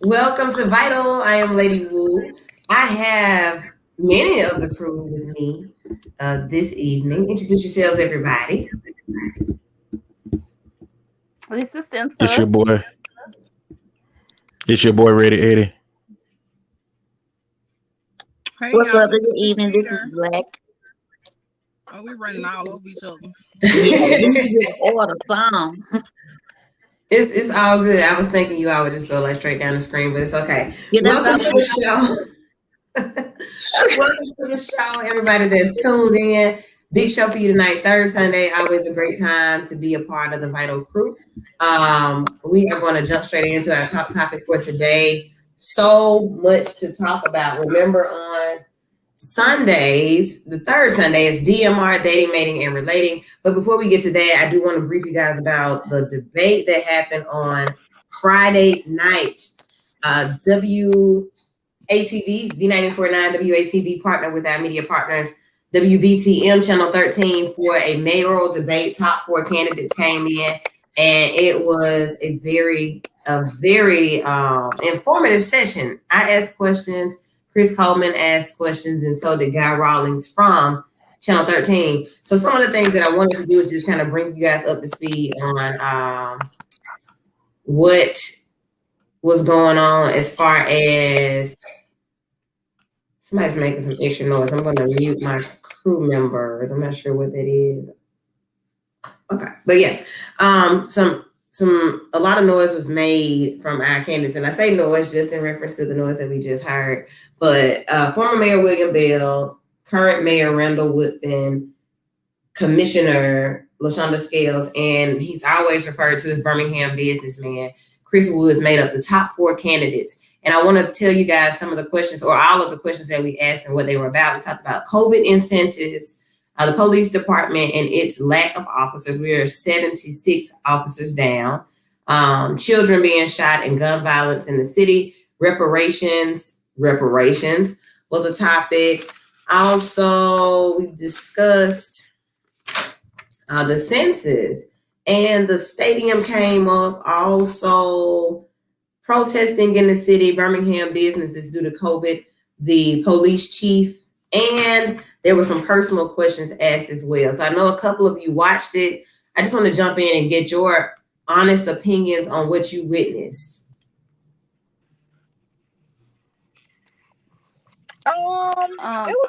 Welcome to Vital. I am Lady Wu. I have many of the crew with me this evening. Introduce yourselves, everybody. This is It's your Center. boy. It's your boy, Ready Eddie. Hey What's y'all, up? this Good is evening. This is Sheer. Black. Oh, we running all over each other. Yeah, we need to it's, get an order song. it's all good. I was thinking you all would just go like straight down the screen, but it's okay. Yeah, that's what I Welcome to was. the show. Welcome to the show, everybody that's tuned in. Big show for you tonight, third Sunday. Always a great time to be a part of the Vital Crew. We are going to jump straight into our top topic for today. So much to talk about. Remember, on Sundays, the third Sunday is DMR Dating, Mating, and Relating. But before we get to that, I do want to brief you guys about the debate that happened on Friday night. WATV, V949 WATV partnered with our media partners, WVTM Channel 13, for a mayoral debate. Top four candidates came in, and it was a very informative session. I asked questions, Chris Coleman asked questions, and so did Guy Rawlings from Channel 13. So some of the things that I wanted to do is just kind of bring you guys up to speed on what was going on as far as somebody's making some extra noise. I'm going to mute my crew members. I'm not sure what that is. Okay, but yeah, a lot of noise was made from our candidates, and I say noise just in reference to the noise that we just heard. But former Mayor William Bell, current Mayor Randall Woodfin, Commissioner LaShonda Scales, and he's always referred to as Birmingham businessman, Chris Woods, made up the top four candidates. And I want to tell you guys some of the questions, or all of the questions that we asked and what they were about. We talked about COVID incentives, the police department and its lack of officers. We are 76 officers down. Children being shot and gun violence in the city. Reparations was a topic. Also, we discussed the census, and the stadium came up. Also, protesting in the city, Birmingham businesses due to COVID, the police chief, and there were some personal questions asked as well. So I know a couple of you watched it. I just want to jump in and get your honest opinions on what you witnessed.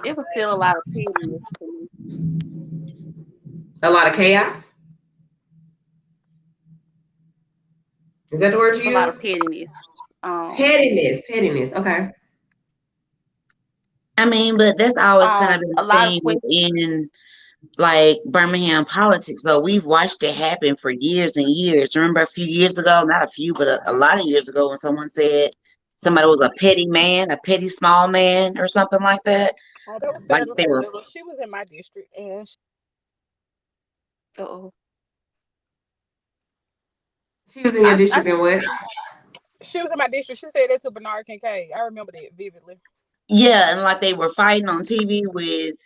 It was still a lot of pettiness to me. A lot of chaos. Is that the word you use? A lot of pettiness. Pettiness. Okay. I mean, but that's always kind of been A the lot of thing questions. within like Birmingham politics. Though we've watched it happen for years and years. Remember a few years ago, not a few, but a lot of years ago, when someone said somebody was a petty man, a petty small man, or something like that. Oh, that was Like Sandra they were. Little. She was in my district, and Uh-oh. She was in your district and what? she was in my district. She said that to Bernard Kincaid. I remember that vividly. Yeah, and like they were fighting on TV with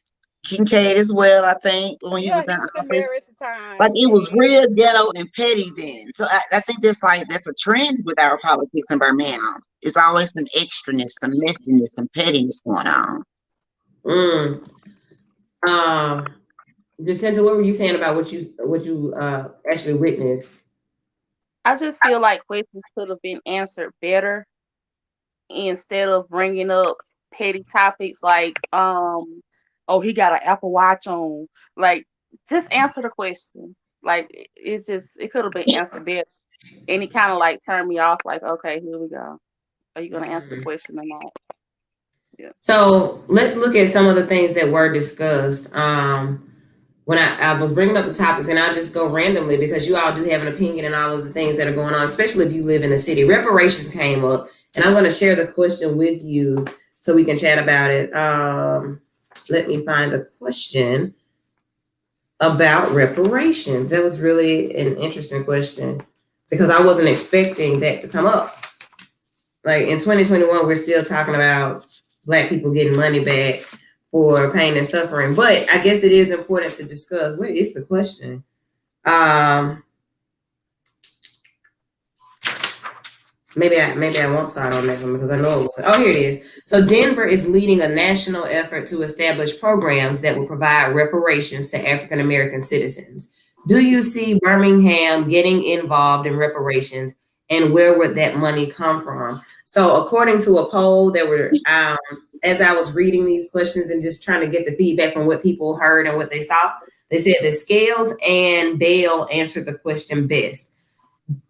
Kincaid as well, I think, when he Yeah, was he in was the office. mayor at the time. Like it was real ghetto and petty then. So I think that's a trend with our politics in Birmingham. It's always some extraness, some messiness, some pettiness going on. Jacinta, what were you saying about what you actually witnessed? I just feel like questions could have been answered better instead of bringing up petty topics like, oh, he got an Apple Watch on. Like, just answer the question. Like, it could have been answered better. And it kind of like turned me off. Like, okay, here we go. Are you gonna answer the question or not? Yeah. So let's look at some of the things that were discussed. When I was bringing up the topics, and I'll just go randomly because you all do have an opinion on all of the things that are going on, especially if you live in the city. Reparations came up, and I'm going to share the question with you so we can chat about it. Let me find the question about reparations. That was really an interesting question because I wasn't expecting that to come up. Like in 2021, we're still talking about Black people getting money back for pain and suffering, but I guess it is important to discuss. Where is the question? Maybe I won't start on that one because I know it was. Oh, here it is. So Denver is leading a national effort to establish programs that will provide reparations to African American citizens. Do you see Birmingham getting involved in reparations, and where would that money come from? So, according to a poll, there were as I was reading these questions and just trying to get the feedback from what people heard and what they saw, they said that Scales and Bell answered the question best.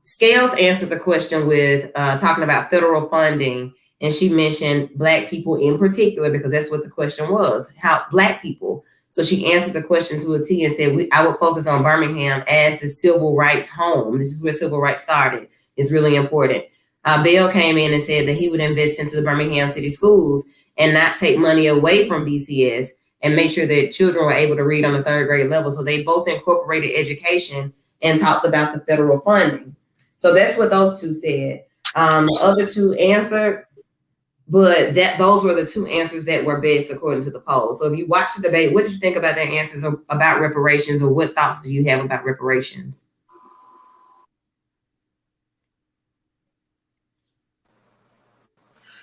Scales answered the question with talking about federal funding, and she mentioned Black people in particular because that's what the question was: how Black people. So she answered the question to a T and said, "I would focus on Birmingham as the civil rights home. This is where civil rights started. It's really important." Bill came in and said that he would invest into the Birmingham city schools and not take money away from BCS and make sure that children were able to read on the third grade level. So they both incorporated education and talked about the federal funding. So that's what those two said. The other two answered, but those were the two answers that were best according to the poll. So if you watch the debate, what did you think about their answers about reparations, or what thoughts do you have about reparations?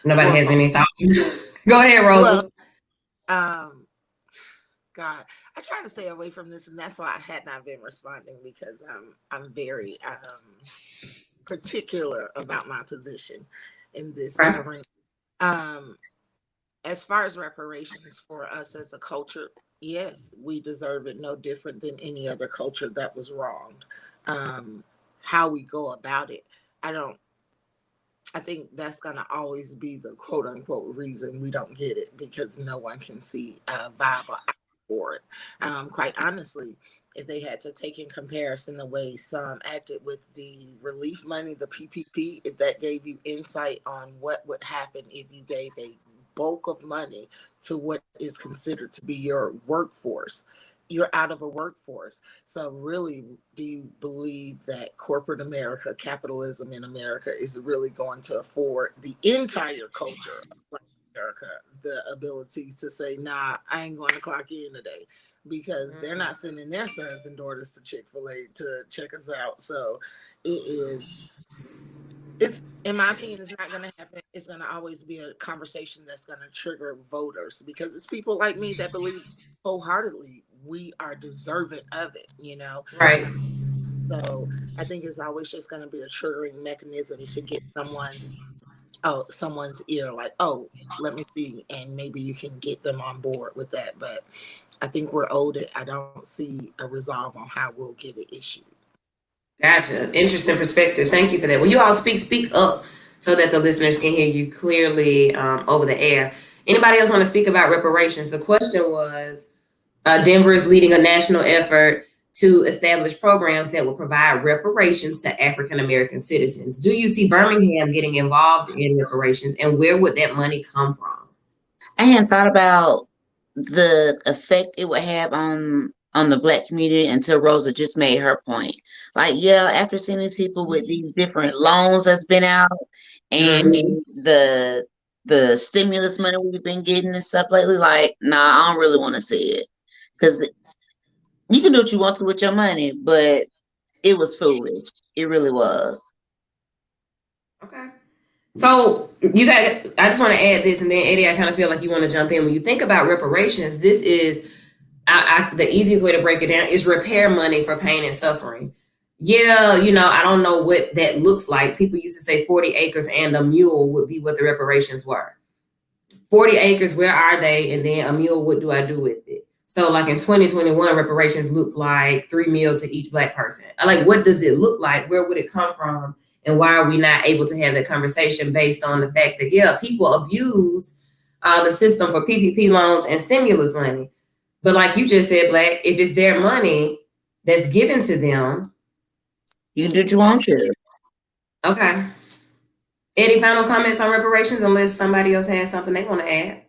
Nobody has any thoughts? Go ahead, Rosa. God, I try to stay away from this, and that's why I had not been responding, because I'm very particular about my position in this arena. As far as reparations for us as a culture, yes, we deserve it no different than any other culture that was wronged. How we go about it, I think that's going to always be the quote unquote reason we don't get it, because no one can see a viable for it. Quite honestly, if they had to take in comparison the way some acted with the relief money, the PPP, if that gave you insight on what would happen if you gave a bulk of money to what is considered to be your workforce, you're out of a workforce. So really, do you believe that corporate America, capitalism in America, is really going to afford the entire culture of America the ability to say, nah, I ain't going to clock in today, because they're not sending their sons and daughters to Chick-fil-A to check us out. So it's in my opinion, it's not going to happen. It's going to always be a conversation that's going to trigger voters, because it's people like me that believe wholeheartedly we are deserving of it, Right. So I think it's always just going to be a triggering mechanism to get someone's ear, like, oh, let me see, and maybe you can get them on board with that. But I think we're owed it. I don't see a resolve on how we'll get it issued. Gotcha. Interesting perspective. Thank you for that. Well, you all speak up so that the listeners can hear you clearly over the air. Anybody else want to speak about reparations? The question was, Denver is leading a national effort to establish programs that will provide reparations to African American citizens. Do you see Birmingham getting involved in reparations, and where would that money come from? I hadn't thought about the effect it would have on the Black community until Rosa just made her point. Like, yeah, after seeing these people with these different loans that's been out, and the stimulus money we've been getting and stuff lately, like, nah, I don't really want to see it, because you can do what you want to with your money, but it was foolish. It really was. Okay. So I just want to add this, and then Eddie, I kind of feel like you want to jump in. When you think about reparations, this is the easiest way to break it down is repair money for pain and suffering. Yeah, I don't know what that looks like. People used to say 40 acres and a mule would be what the reparations were. 40 acres, where are they? And then a mule, what do I do with it? So like in 2021, reparations looks like 3 meals to each Black person. Like, what does it look like? Where would it come from? And why are we not able to have that conversation based on the fact that, yeah, people abused the system for PPP loans and stimulus money. But like you just said, Black, if it's their money that's given to them, you can do what you want to. Okay. Eddie, final comments on reparations, unless somebody else has something they want to add?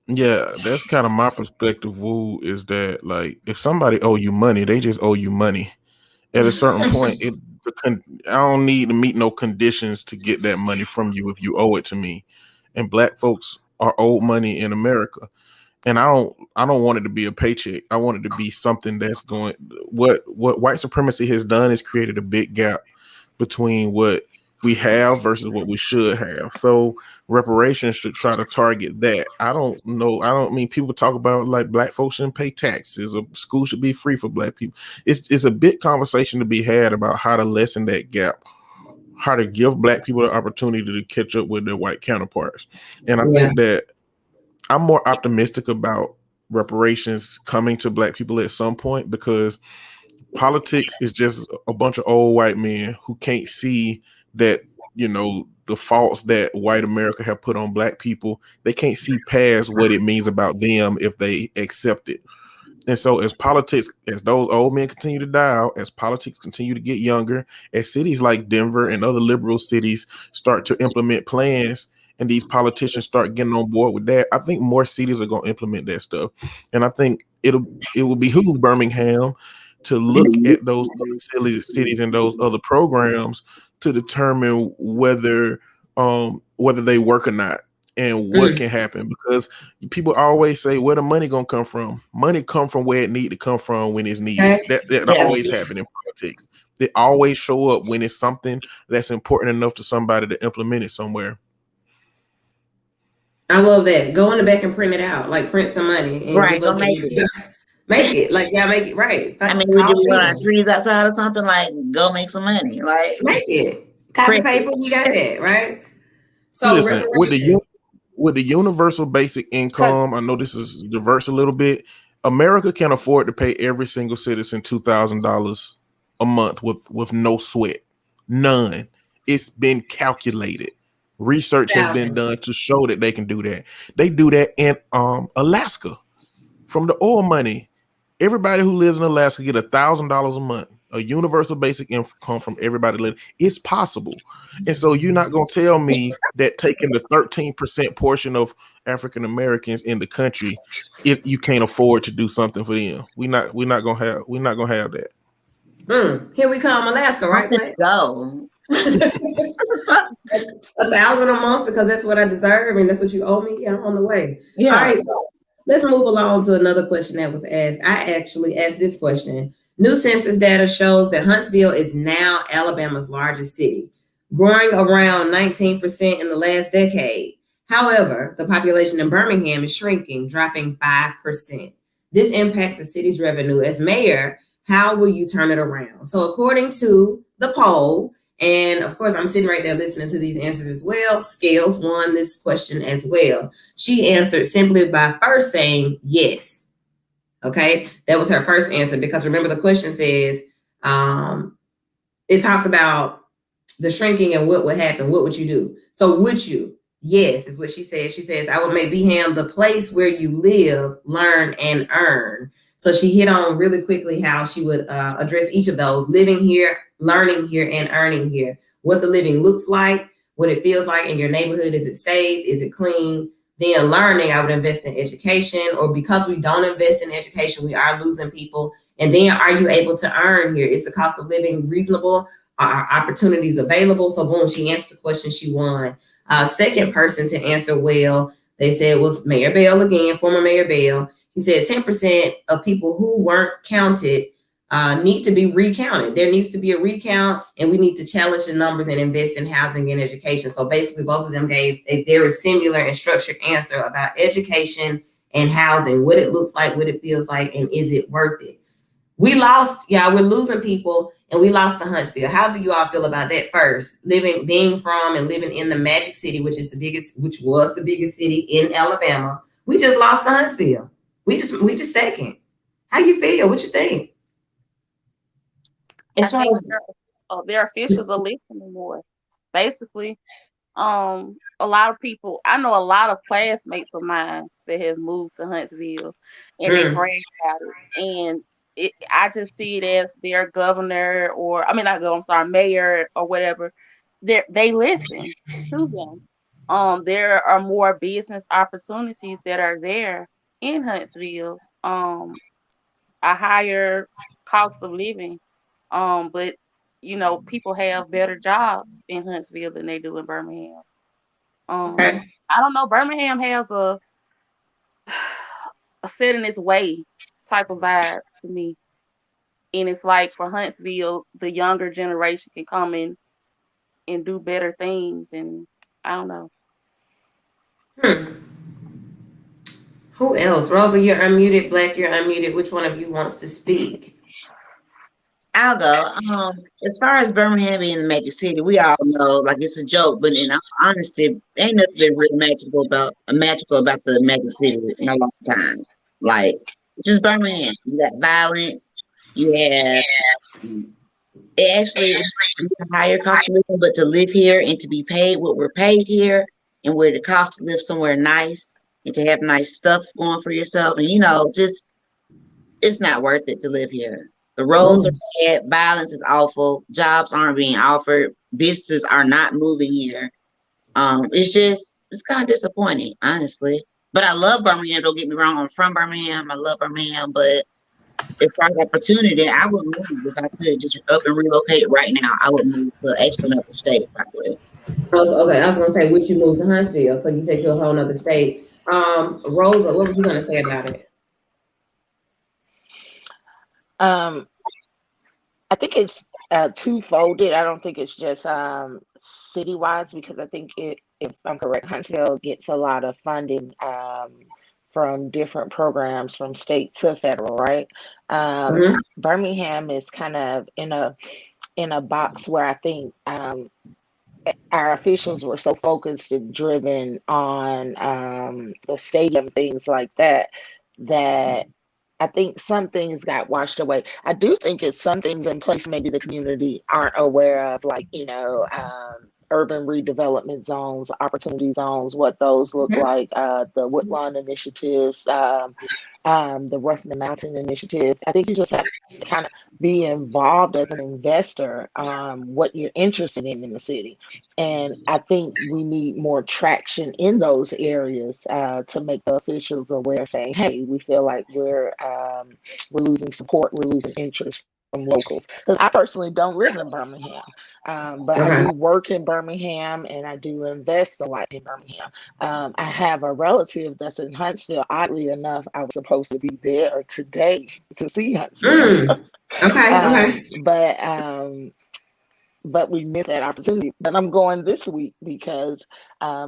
Yeah, that's kind of my perspective, Woo, is that, like, if somebody owe you money, they just owe you money. At a certain point, I don't need to meet no conditions to get that money from you if you owe it to me. And Black folks are owed money in America. And I don't want it to be a paycheck. I want it to be something that's going. What white supremacy has done is created a big gap between what we have versus what we should have. So reparations should try to target that. I don't know. I don't mean people talk about like black folks shouldn't pay taxes or school should be free for black people. It's a big conversation to be had about how to lessen that gap, how to give black people the opportunity to catch up with their white counterparts. And I think that I'm more optimistic about reparations coming to black people at some point, because politics is just a bunch of old white men who can't see that, you know, the faults that white America have put on black people. They can't see past what it means about them if they accept it. And so as those old men continue to die out, as politics continue to get younger, as cities like Denver and other liberal cities start to implement plans and these politicians start getting on board with that, I think more cities are going to implement that stuff. And I think it will behoove Birmingham to look at those cities and those other programs to determine whether they work or not and what can happen. Because people always say, where the money gonna come from? Money come from where it need to come from when it's needed. That always happen in politics. They always show up when it's something that's important enough to somebody to implement it somewhere. I love that. Go in the back and print it out. Like print some money and give us make it. Like make it right. I mean, we do want our trees outside or something, like go make some money. Like make it. Copy paper, you got that, right? So listen, with the universal basic income, I know this is diverse a little bit. America can afford to pay every single citizen $2,000 a month with no sweat. None. It's been calculated. Research has been done to show that they can do that. They do that in Alaska. From the oil money, everybody who lives in Alaska get $1,000 a month, a universal basic income from everybody living. It's possible. And so you're not going to tell me that taking the 13% portion of African Americans in the country, if you can't afford to do something for them. We're not going to have that. Here we come, Alaska, right? Go. $1,000 a month because that's what I deserve. I mean, that's what you owe me. Yeah, I'm on the way. Yeah. All right, so let's move along to another question that was asked. I actually asked this question. New census data shows that Huntsville is now Alabama's largest city, growing around 19% in the last decade. However, the population in Birmingham is shrinking, dropping 5%. This impacts the city's revenue. As mayor, how will you turn it around? So according to the poll, and of course, I'm sitting right there listening to these answers as well, Scales won this question as well. She answered simply by first saying yes. Okay, that was her first answer, because remember the question says, it talks about the shrinking and what would happen. What would you do? So would you? Yes, is what she says. She says, I would make Beham the place where you live, learn, and earn. So she hit on really quickly how she would address each of those: living here, learning here, and earning here. What the living looks like, what it feels like in your neighborhood. Is it safe? Is it clean? Then learning, I would invest in education, or because we don't invest in education, we are losing people. And then are you able to earn here? Is the cost of living reasonable? Are opportunities available? So boom, she answered the question, she won. Second person to answer well, they said, was Mayor Bell again, former Mayor Bell. He said 10% of people who weren't counted need to be recounted. There needs to be a recount, and we need to challenge the numbers and invest in housing and education. So basically, both of them gave a very similar and structured answer about education and housing, what it looks like, what it feels like, and is it worth it? We lost, we're losing people, and we lost to Huntsville. How do you all feel about that first? Being from and living in the Magic City, which was the biggest city in Alabama. We just lost to Huntsville. We just second. How you feel? What you think? Their officials are listening more. Basically, a lot of people, I know a lot of classmates of mine that have moved to Huntsville, and they brag about it. And I just see it as their governor, or mayor or whatever. They listen to them. There are more business opportunities that are there in Huntsville. A higher cost of living. But people have better jobs in Huntsville than they do in Birmingham. I don't know. Birmingham has a set in its way type of vibe to me. And it's like for Huntsville, the younger generation can come and and do better things. And I don't know. Who else? Rosa, you're unmuted. Black, you're unmuted. Which one of you wants to speak? I'll go. As far as Birmingham being the Magic City, we all know, like, it's a joke, but in all honesty, ain't nothing been real magical about the Magic City in a long time. Like, just Birmingham. You got violence. You have it actually is a higher cost of living, but to live here and to be paid what we're paid here, and where the cost to live somewhere nice and to have nice stuff going for yourself, and just it's not worth it to live here. The roads are bad, violence is awful, jobs aren't being offered, businesses are not moving here. It's kind of disappointing, honestly. But I love Birmingham. Don't get me wrong. I'm from Birmingham. I love Birmingham, but as far as opportunity, I would move if I could just up and relocate right now. I would move to actually another state, probably. Okay, I was gonna say, would you move to Huntsville? So you take to a whole nother state. Rosa, what were you gonna say about it? I think it's two-folded. I don't think it's just city-wise, because I think if I'm correct, Huntsville gets a lot of funding from different programs from state to federal, right? Birmingham is kind of in a box where I think our officials were so focused and driven on the stadium, things like that, that I think some things got washed away. I do think it's some things in place maybe the community aren't aware of, like, urban redevelopment zones, opportunity zones, what those look like, the Woodlawn initiatives, the Rough the Mountain initiative. I think you just have to kind of be involved as an investor, what you're interested in the city. And I think we need more traction in those areas to make the officials aware, saying, hey, we feel like we're losing support, we're losing interest from locals. Because I personally don't live in Birmingham, but I do work in Birmingham and I do invest a lot in Birmingham. I have a relative that's in Huntsville. Oddly enough, I was supposed to be there today to see Huntsville. But we missed that opportunity. But I'm going this week because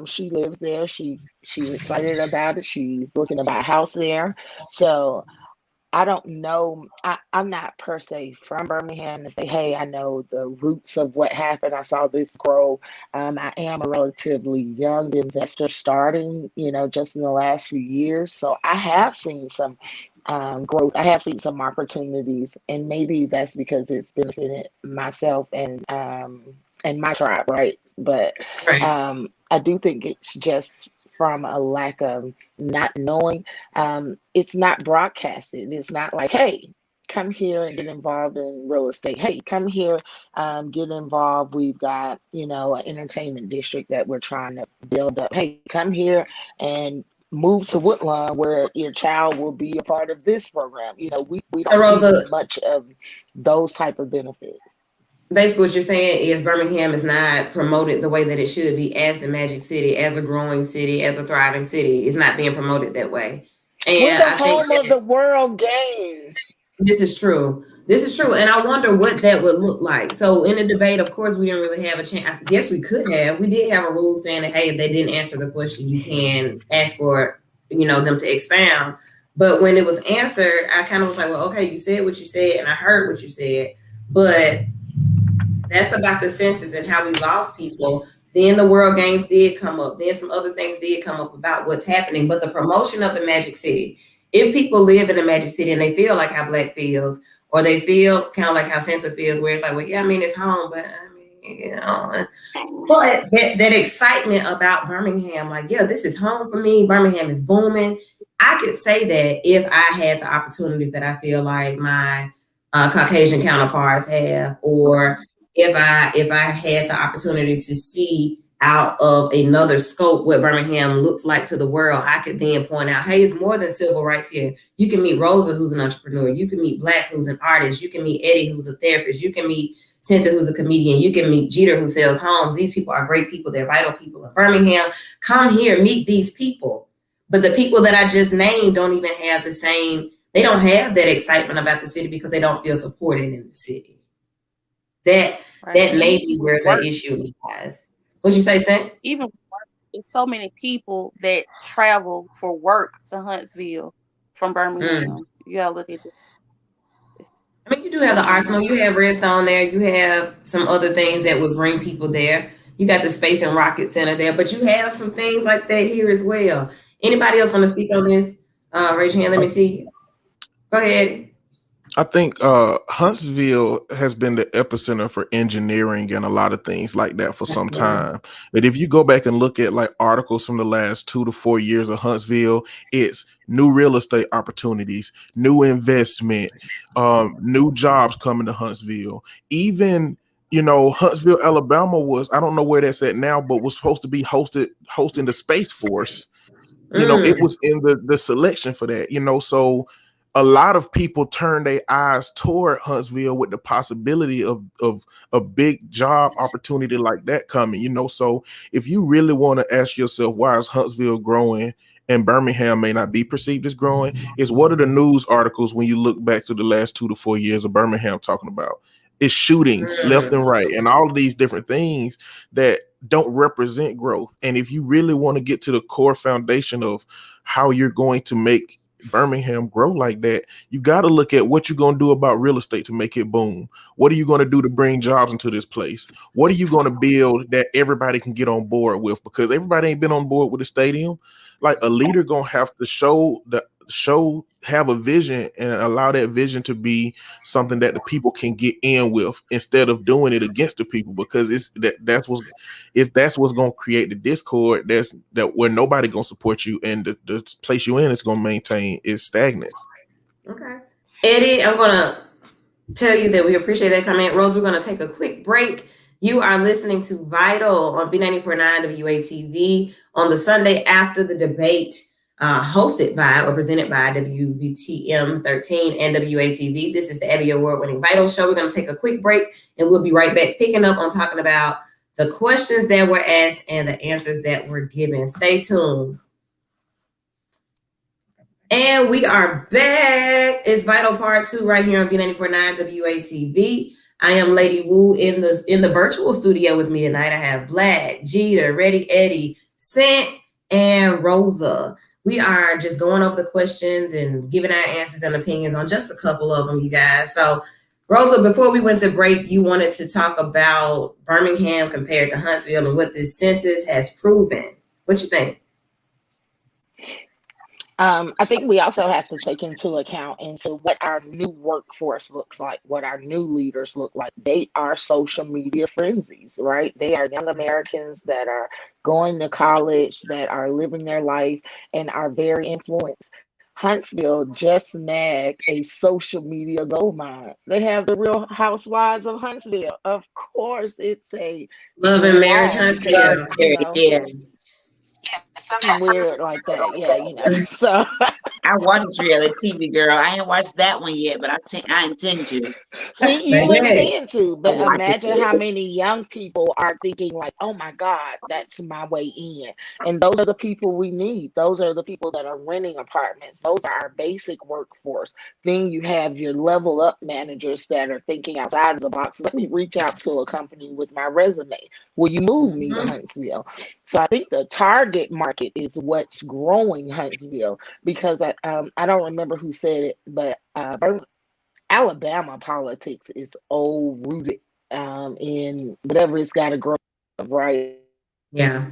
she lives there. She's excited about it. She's looking to buy a house there. So I don't know. I'm not per se from Birmingham to say, hey, I know the roots of what happened. I saw this grow. I am a relatively young investor starting, just in the last few years. So I have seen some growth. I have seen some opportunities, and maybe that's because it's benefited myself and my tribe, right? But I do think it's just from a lack of not knowing. It's not broadcasted. It's not like, hey, come here and get involved in real estate. Hey, come here, get involved. We've got, an entertainment district that we're trying to build up. Hey, come here and move to Woodlawn where your child will be a part of this program. We don't see much of those type of benefits. Basically what you're saying is Birmingham is not promoted the way that it should be as the Magic City, as a growing city, as a thriving city. It's not being promoted that way. And we're the home of the World Games. This is true. And I wonder what that would look like. So in the debate, of course, we didn't really have a chance. I guess we could have. We did have a rule saying that, hey, if they didn't answer the question, you can ask for, them to expound. But when it was answered, I kind of was like, well, okay, you said what you said, and I heard what you said. But that's about the census and how we lost people. Then the World Games did come up. Then some other things did come up about what's happening. But the promotion of the Magic City, if people live in the Magic City and they feel like how Black feels, or they feel kind of like how Santa feels, where it's like, well, yeah, I mean, it's home, but but that excitement about Birmingham, like, yeah, this is home for me. Birmingham is booming. I could say that if I had the opportunities that I feel like my Caucasian counterparts have, or if I had the opportunity to see out of another scope what Birmingham looks like to the world, I could then point out, hey, it's more than civil rights here. You can meet Rosa, who's an entrepreneur. You can meet Black, who's an artist. You can meet Eddie, who's a therapist. You can meet Senta, who's a comedian. You can meet Jeter, who sells homes. These people are great people. They're vital people in Birmingham. Come here, meet these people. But the people that I just named don't even have the same, they don't have that excitement about the city because they don't feel supported in the city. Right. that And may even be with where the work, issue lies. What'd you say, Sam? even with work, it's so many people that travel for work to Huntsville from Mm. Birmingham. You gotta look at it. It's I mean, you do have the so many. Arsenal, you have Redstone there, you have some other things that would bring people there. You got the Space and Rocket Center there, but you have some things like that here as well. Anybody else want to speak on this? Raise your hand. Let me see. Go ahead. I think Huntsville has been the epicenter for engineering and a lot of things like that for some time. But if you go back and look at like articles from the last 2 to 4 years of Huntsville, it's new real estate opportunities, new investment, new jobs coming to Huntsville. Even Huntsville, Alabama was, I don't know where that's at now, but was supposed to be hosting the Space Force. It was in the selection for that, so a lot of people turn their eyes toward Huntsville with the possibility of a big job opportunity like that coming, so if you really want to ask yourself, why is Huntsville growing and Birmingham may not be perceived as growing, is what are the news articles when you look back to the last 2 to 4 years of Birmingham talking about? It's shootings left and right and all of these different things that don't represent growth. And if you really want to get to the core foundation of how you're going to make Birmingham grow like that, you got to look at what you're going to do about real estate to make it boom. What are you going to do to bring jobs into this place? What are you going to build that everybody can get on board with? Because everybody ain't been on board with the stadium. Like, a leader going to have to have a vision and allow that vision to be something that the people can get in with instead of doing it against the people, because that's what's going to create the discord that where nobody going to support you, and the place you in is going to maintain is stagnant. Okay. Eddie, I'm going to tell you that we appreciate that comment. Rose, we're going to take a quick break. You are listening to Vital on B94.9 WATV on the Sunday after the debate, hosted by or presented by WVTM 13 and WATV. This is the Emmy Award-winning Vital Show. We're going to take a quick break, and we'll be right back, picking up on talking about the questions that were asked and the answers that were given. Stay tuned. And we are back. It's Vital Part 2 right here on B94.9 WATV. I am Lady Wu in the virtual studio with me tonight. I have Black, Jeter, Ready Eddie, Sant, and Rosa. We are just going over the questions and giving our answers and opinions on just a couple of them, you guys. So, Rosa, before we went to break, you wanted to talk about Birmingham compared to Huntsville and what this census has proven. What you think? I think we also have to take into account what our new workforce looks like, what our new leaders look like. They are social media frenzies, right? They are young Americans that are going to college, that are living their life, and are very influenced. Huntsville just snagged a social media gold mine. They have the Real Housewives of Huntsville. Of course, it's a Love and Marriage draw Huntsville. because, Yeah. something weird like that. Yeah. So I watch this reality TV, girl. I ain't watched that one yet, but I intend to. see, you Baby. intend to, but I'll watch it. imagine how many young people are thinking like, oh my God, that's my way in. And those are the people we need. Those are the people that are renting apartments. Those are our basic workforce. Then you have your level up managers that are thinking outside of the box. Let me reach out to a company with my resume. Will you move me to Huntsville? So I think the target market is what's growing Huntsville, because I don't remember who said it, but Alabama politics is old rooted in whatever it's got to grow, right? Yeah.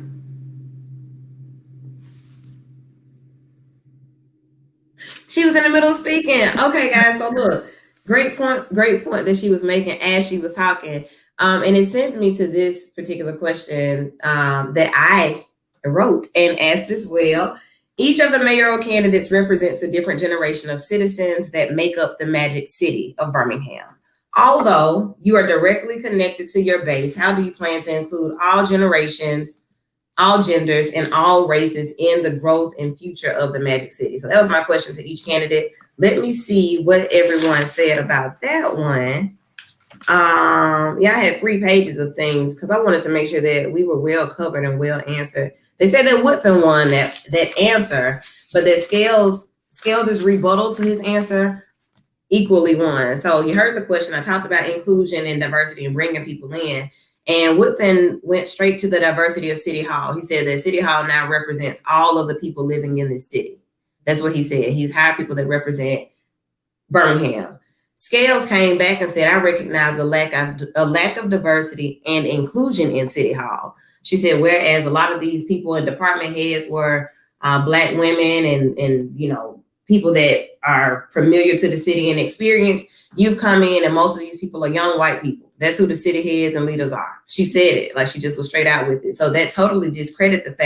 She was in the middle of speaking. Okay, guys. So look, great point that she was making as she was talking. And it sends me to this particular question that I wrote and asked as well. Each of the mayoral candidates represents a different generation of citizens that make up the Magic City of Birmingham. Although you are directly connected to your base, how do you plan to include all generations, all genders, and all races in the growth and future of the Magic City? So that was my question to each candidate. Let me see what everyone said about that one. I had 3 pages of things because I wanted to make sure that we were well covered and well answered. They said that Woodfin won that answer, but that Scales' rebuttal to his answer equally won. So you heard the question. I talked about inclusion and diversity and bringing people in. And Woodfin went straight to the diversity of City Hall. He said that City Hall now represents all of the people living in this city. That's what he said. He's hired people that represent Birmingham. Scales came back and said, I recognize a lack of diversity and inclusion in City Hall. She said, whereas a lot of these people and department heads were Black women and people that are familiar to the city and experience, you've come in and most of these people are young white people. That's who the city heads and leaders are. She said it, like she just was straight out with it. So that totally discredited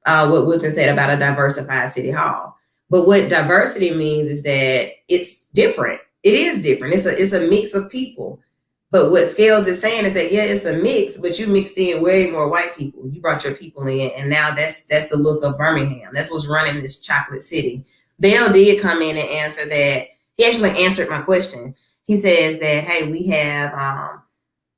what Woodfin said about a diversified City Hall. But what diversity means is that it's different. It is different. It's a mix of people. But what Scales is saying is that, yeah, it's a mix, but you mixed in way more white people. You brought your people in, and now that's the look of Birmingham. That's what's running this chocolate city. Bell did come in and answer that. He actually answered my question. He says that, hey, we have,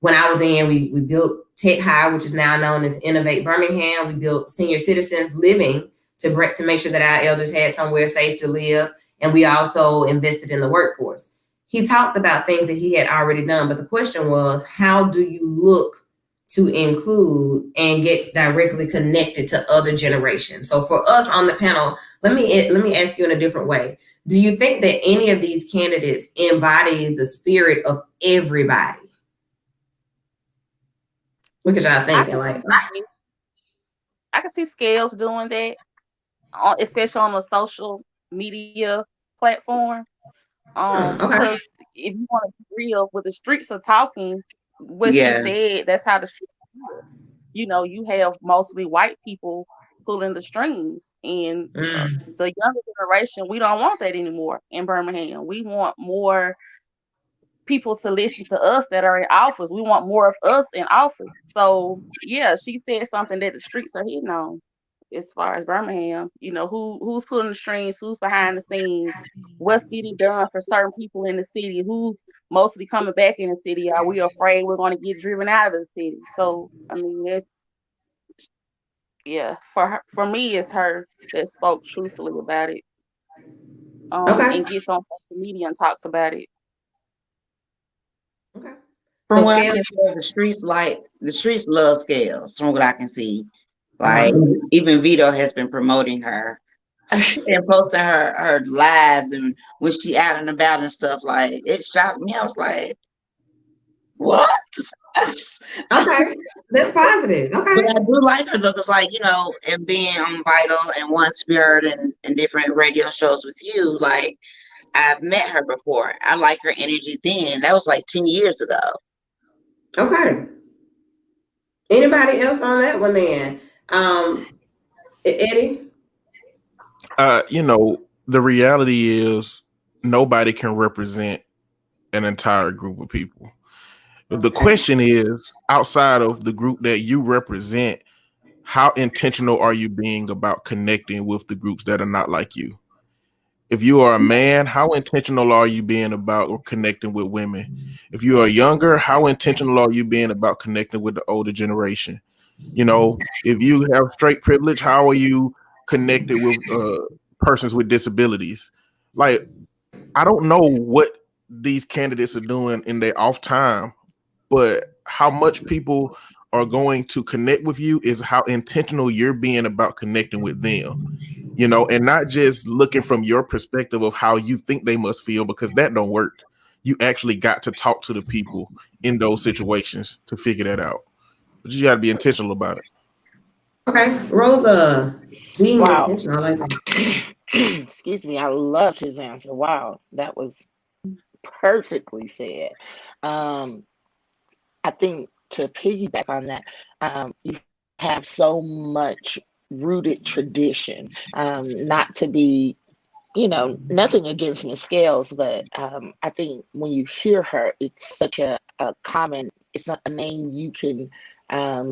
when I was in, we built Tech High, which is now known as Innovate Birmingham. We built senior citizens living to make sure that our elders had somewhere safe to live. And we also invested in the workforce. He talked about things that he had already done, but the question was, how do you look to include and get directly connected to other generations? So for us on the panel, let me ask you in a different way. Do you think that any of these candidates embody the spirit of everybody? What could y'all thinking? I can see Scales doing that, especially on a social media platform. Because if you want to be real, with the streets are talking, what she said, that's how the streets are. You have mostly white people pulling the strings, and the younger generation, we don't want that anymore in Birmingham. We want more people to listen to us that are in office. We want more of us in office. So yeah, she said something that the streets are hitting on as far as Birmingham. Who's pulling the strings, who's behind the scenes, what's getting done for certain people in the city, who's mostly coming back in the city. Are we afraid we're going to get driven out of the city? So I mean, for me, it's her that spoke truthfully about it. And gets on social media and talks about it. Okay. From what I can tell, the streets love Scales, from what I can see. Like even Vito has been promoting her and posting her lives and when she out and about and stuff. Like, it shocked me. I was like, what? Okay, that's positive. Okay. But I do like her though, because and being on Vital and One Spirit and different radio shows with you, like I've met her before. I like her energy then. That was like 10 years ago. Okay. Anybody else on that one then? Eddie? The reality is nobody can represent an entire group of people. The question is, outside of the group that you represent, how intentional are you being about connecting with the groups that are not like you? If you are a man, how intentional are you being about connecting with women? If you are younger, how intentional are you being about connecting with the older generation? If you have straight privilege, how are you connected with persons with disabilities? Like, I don't know what these candidates are doing in their off time, but how much people are going to connect with you is how intentional you're being about connecting with them, and not just looking from your perspective of how you think they must feel, because that don't work. You actually got to talk to the people in those situations to figure that out. But you got to be intentional about it. Okay, Rosa, being Wow. intentional, I like that. Excuse me, I loved his answer. Wow, that was perfectly said. I think to piggyback on that, you have so much rooted tradition, not to be, nothing against Miss Scales, but I think when you hear her, it's such a common, it's not a name you can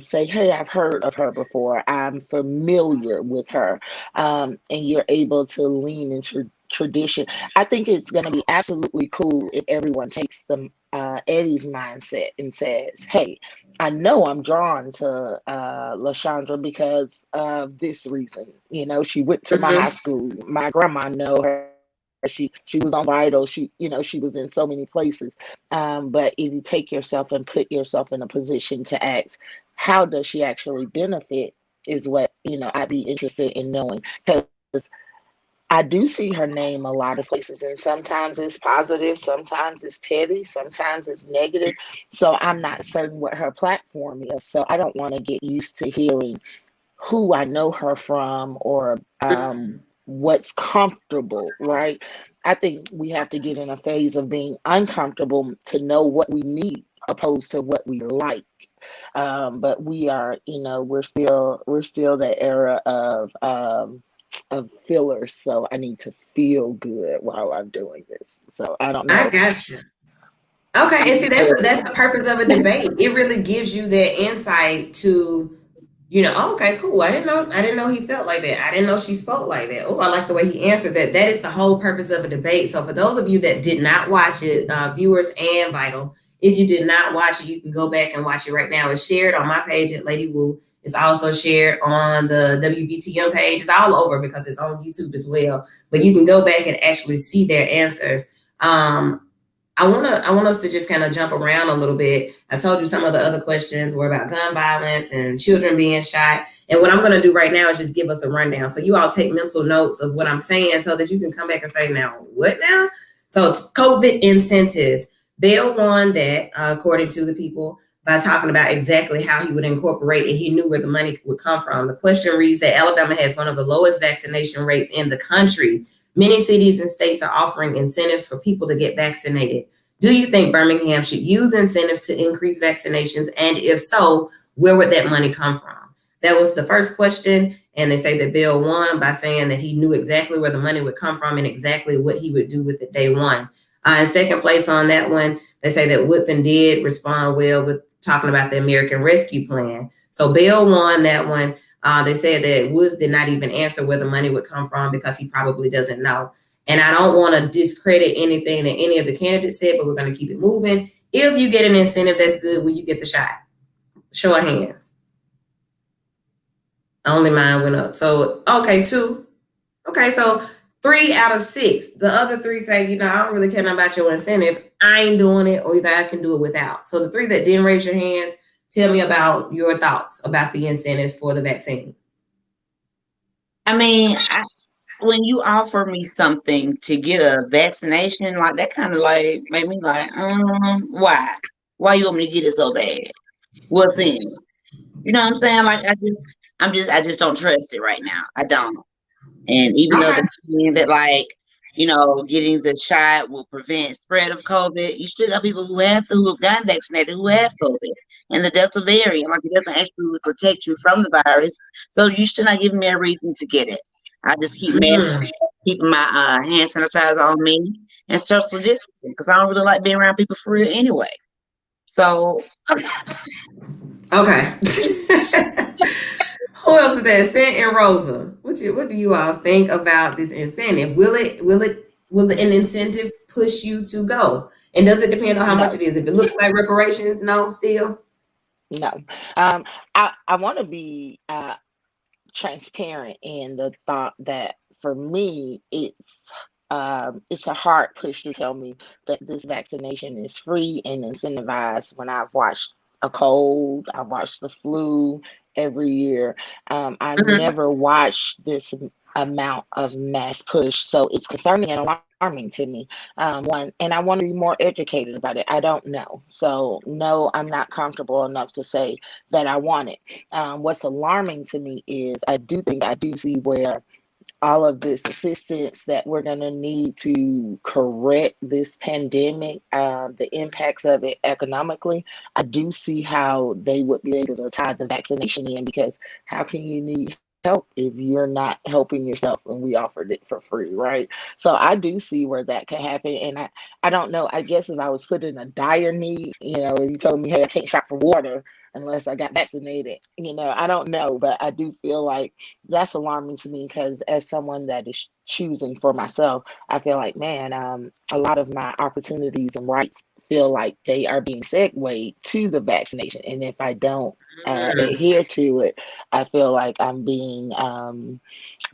say, hey, I've heard of her before. I'm familiar with her. And you're able to lean into tradition. I think it's going to be absolutely cool if everyone takes the Eddie's mindset and says, hey, I know I'm drawn to LaShondra because of this reason. She went to my high school. My grandma know her. She was on Vital. She was in so many places. But if you take yourself and put yourself in a position to ask, how does she actually benefit? Is what I'd be interested in knowing, because I do see her name a lot of places, and sometimes it's positive, sometimes it's petty, sometimes it's negative. So I'm not certain what her platform is. So I don't want to get used to hearing who I know her from, or what's comfortable, right? I think we have to get in a phase of being uncomfortable to know what we need opposed to what we like. But we are, we're still that era of fillers. So I need to feel good while I'm doing this. So I don't I know. got you. Okay, and see that's the purpose of a debate. It really gives you that insight to, oh, okay, cool. I didn't know he felt like that. I didn't know she spoke like that. Oh, I like the way he answered that. That is the whole purpose of a debate. So for those of you that did not watch it, viewers and Vital, if you did not watch it, you can go back and watch it right now. It's shared on my page at Lady Wu. It's also shared on the WBTM page. It's all over because it's on YouTube as well. But you can go back and actually see their answers. I want us to just kind of jump around a little bit. I told you some of the other questions were about gun violence and children being shot. And what I'm going to do right now is just give us a rundown. So you all take mental notes of what I'm saying so that you can come back and say, now, what now? So it's COVID incentives. Bill won that, according to the people, by talking about exactly how he would incorporate, and he knew where the money would come from. The question reads that Alabama has one of the lowest vaccination rates in the country. Many cities and states are offering incentives for people to get vaccinated. Do you think Birmingham should use incentives to increase vaccinations? And if so, where would that money come from? That was the first question. And they say that Bill won by saying that he knew exactly where the money would come from and exactly what he would do with it day one. In second place on that one, they say that Woodfin did respond well with talking about the American Rescue Plan. So Bill won that one. They said that Woods did not even answer where the money would come from because he probably doesn't know. And I don't want to discredit anything that any of the candidates said, but we're going to keep it moving. If you get an incentive, that's good. Will you get the shot? Show of hands. Only mine went up. So, okay, 2. Okay, so 3 out of 6. The other 3 say, I don't really care about your incentive. I ain't doing it, or either I can do it without. So the 3 that didn't raise your hands, tell me about your thoughts about the incentives for the vaccine. I mean, when you offer me something to get a vaccination, like that kind of like made me like, why? Why you want me to get it so bad? What's in it? You know what I'm saying? Like I just don't trust it right now. I don't. And even though they're saying that getting the shot will prevent spread of COVID, you still got people who have gotten vaccinated who have COVID. And the Delta variant, like it doesn't actually protect you from the virus. So you still not giving me a reason to get it. I just keep keeping my hand sanitizer on me and social distancing because I don't really like being around people for real anyway. So okay. Who else is that? Sant and Rosa. What do you all think about this incentive? Will an incentive push you to go? And does it depend on how much it is? If it looks like reparations, no, still? No. I want to be transparent in the thought that for me, it's a hard push to tell me that this vaccination is free and incentivized when I've watched a cold, I've watched the flu every year. I've never watched this amount of mass push, so it's concerning and alarming to me. And I want to be more educated about it. I don't know, so no, I'm not comfortable enough to say that I want it. What's alarming to me is I do see where all of this assistance that we're going to need to correct this pandemic, the impacts of it economically, I do see how they would be able to tie the vaccination in, because how can you need help if you're not helping yourself and we offered it for free, right? So I do see where that could happen. And I don't know, I guess if I was put in a dire need, if you told me, hey, I can't shop for water unless I got vaccinated, I don't know, but I do feel like that's alarming to me, because as someone that is choosing for myself, I feel like, man, a lot of my opportunities and rights feel like they are being segued to the vaccination. And if I don't adhere to it, I feel like I'm being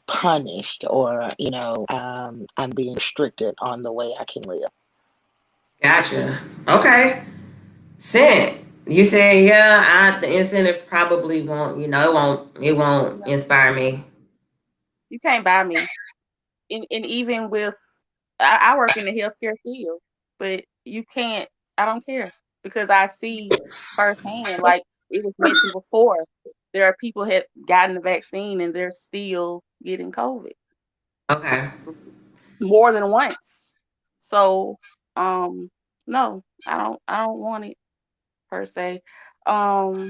punished, or I'm being restricted on the way I can live. Gotcha. Okay. Sent. You saying the incentive probably won't, it won't inspire me. You can't buy me. And even with, I work in the healthcare field, but you can't, I don't care, because I see firsthand, like it was mentioned before, there are people have gotten the vaccine and they're still getting COVID Okay. more than once. So, no, I don't want it per se. And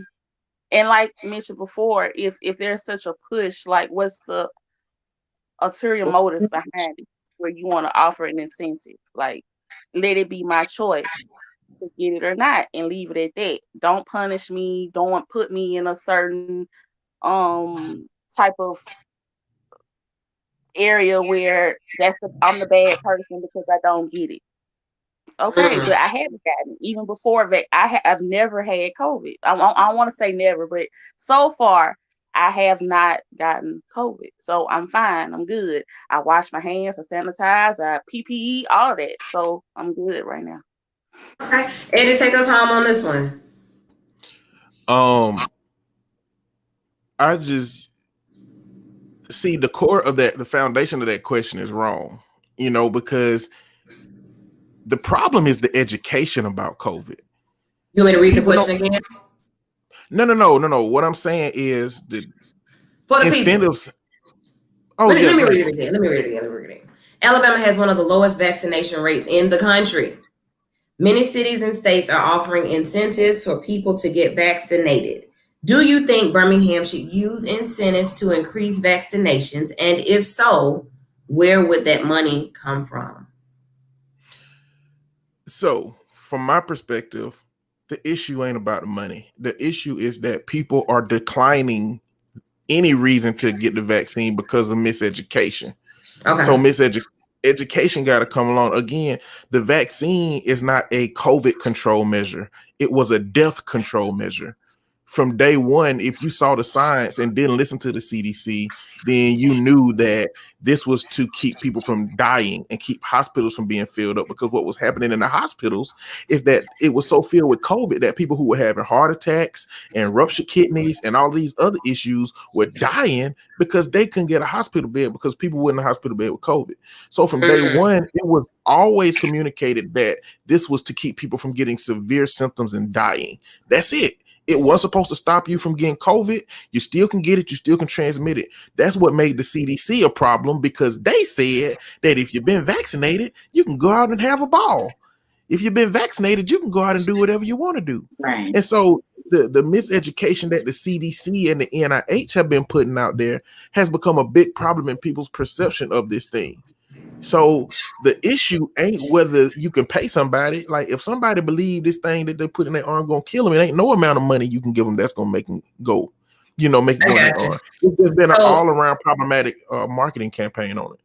like mentioned before, if there's such a push, like what's the ulterior motives behind it, where you want to offer an incentive? Like, let it be my choice to get it or not, and leave it at that. Don't punish me. Don't put me in a certain type of area where I'm the bad person because I don't get it. Okay, but I haven't gotten it. Even before that, I've never had COVID. I don't want to say never, but so far I have not gotten COVID, so I'm fine. I'm good. I wash my hands, I sanitize, I PPE, all of that, so I'm good right now. Okay, Eddie, take us home on this one. I just see the core of that, the foundation of that question is wrong, because the problem is the education about COVID. You want me to read the question again? No. What I'm saying is the For the incentives. People. Oh, Let me yeah. read it again. Alabama has one of the lowest vaccination rates in the country. Many cities and states are offering incentives for people to get vaccinated. Do you think Birmingham should use incentives to increase vaccinations? And if so, where would that money come from? So, from my perspective, the issue ain't about the money. The issue is that people are declining any reason to get the vaccine because of miseducation. Okay. So education got to come along. Again, the vaccine is not a COVID control measure. It was a death control measure. From day one, if you saw the science and didn't listen to the CDC, then you knew that this was to keep people from dying and keep hospitals from being filled up, because what was happening in the hospitals is that it was so filled with COVID that people who were having heart attacks and ruptured kidneys and all these other issues were dying because they couldn't get a hospital bed because people were in the hospital bed with COVID. So from day one, it was always communicated that this was to keep people from getting severe symptoms and dying. That's it. It wasn't supposed to stop you from getting COVID. You still can get it. You still can transmit it. That's what made the CDC a problem, because they said that if you've been vaccinated, you can go out and have a ball. If you've been vaccinated, you can go out and do whatever you want to do. Right. And so the miseducation that the CDC and the NIH have been putting out there has become a big problem in people's perception of this thing. So the issue ain't whether you can pay somebody. Like, if somebody believe this thing that they put in their arm gonna kill them, it ain't no amount of money you can give them that's gonna make them go, make it go in their arm. There's been an all-around problematic marketing campaign on it.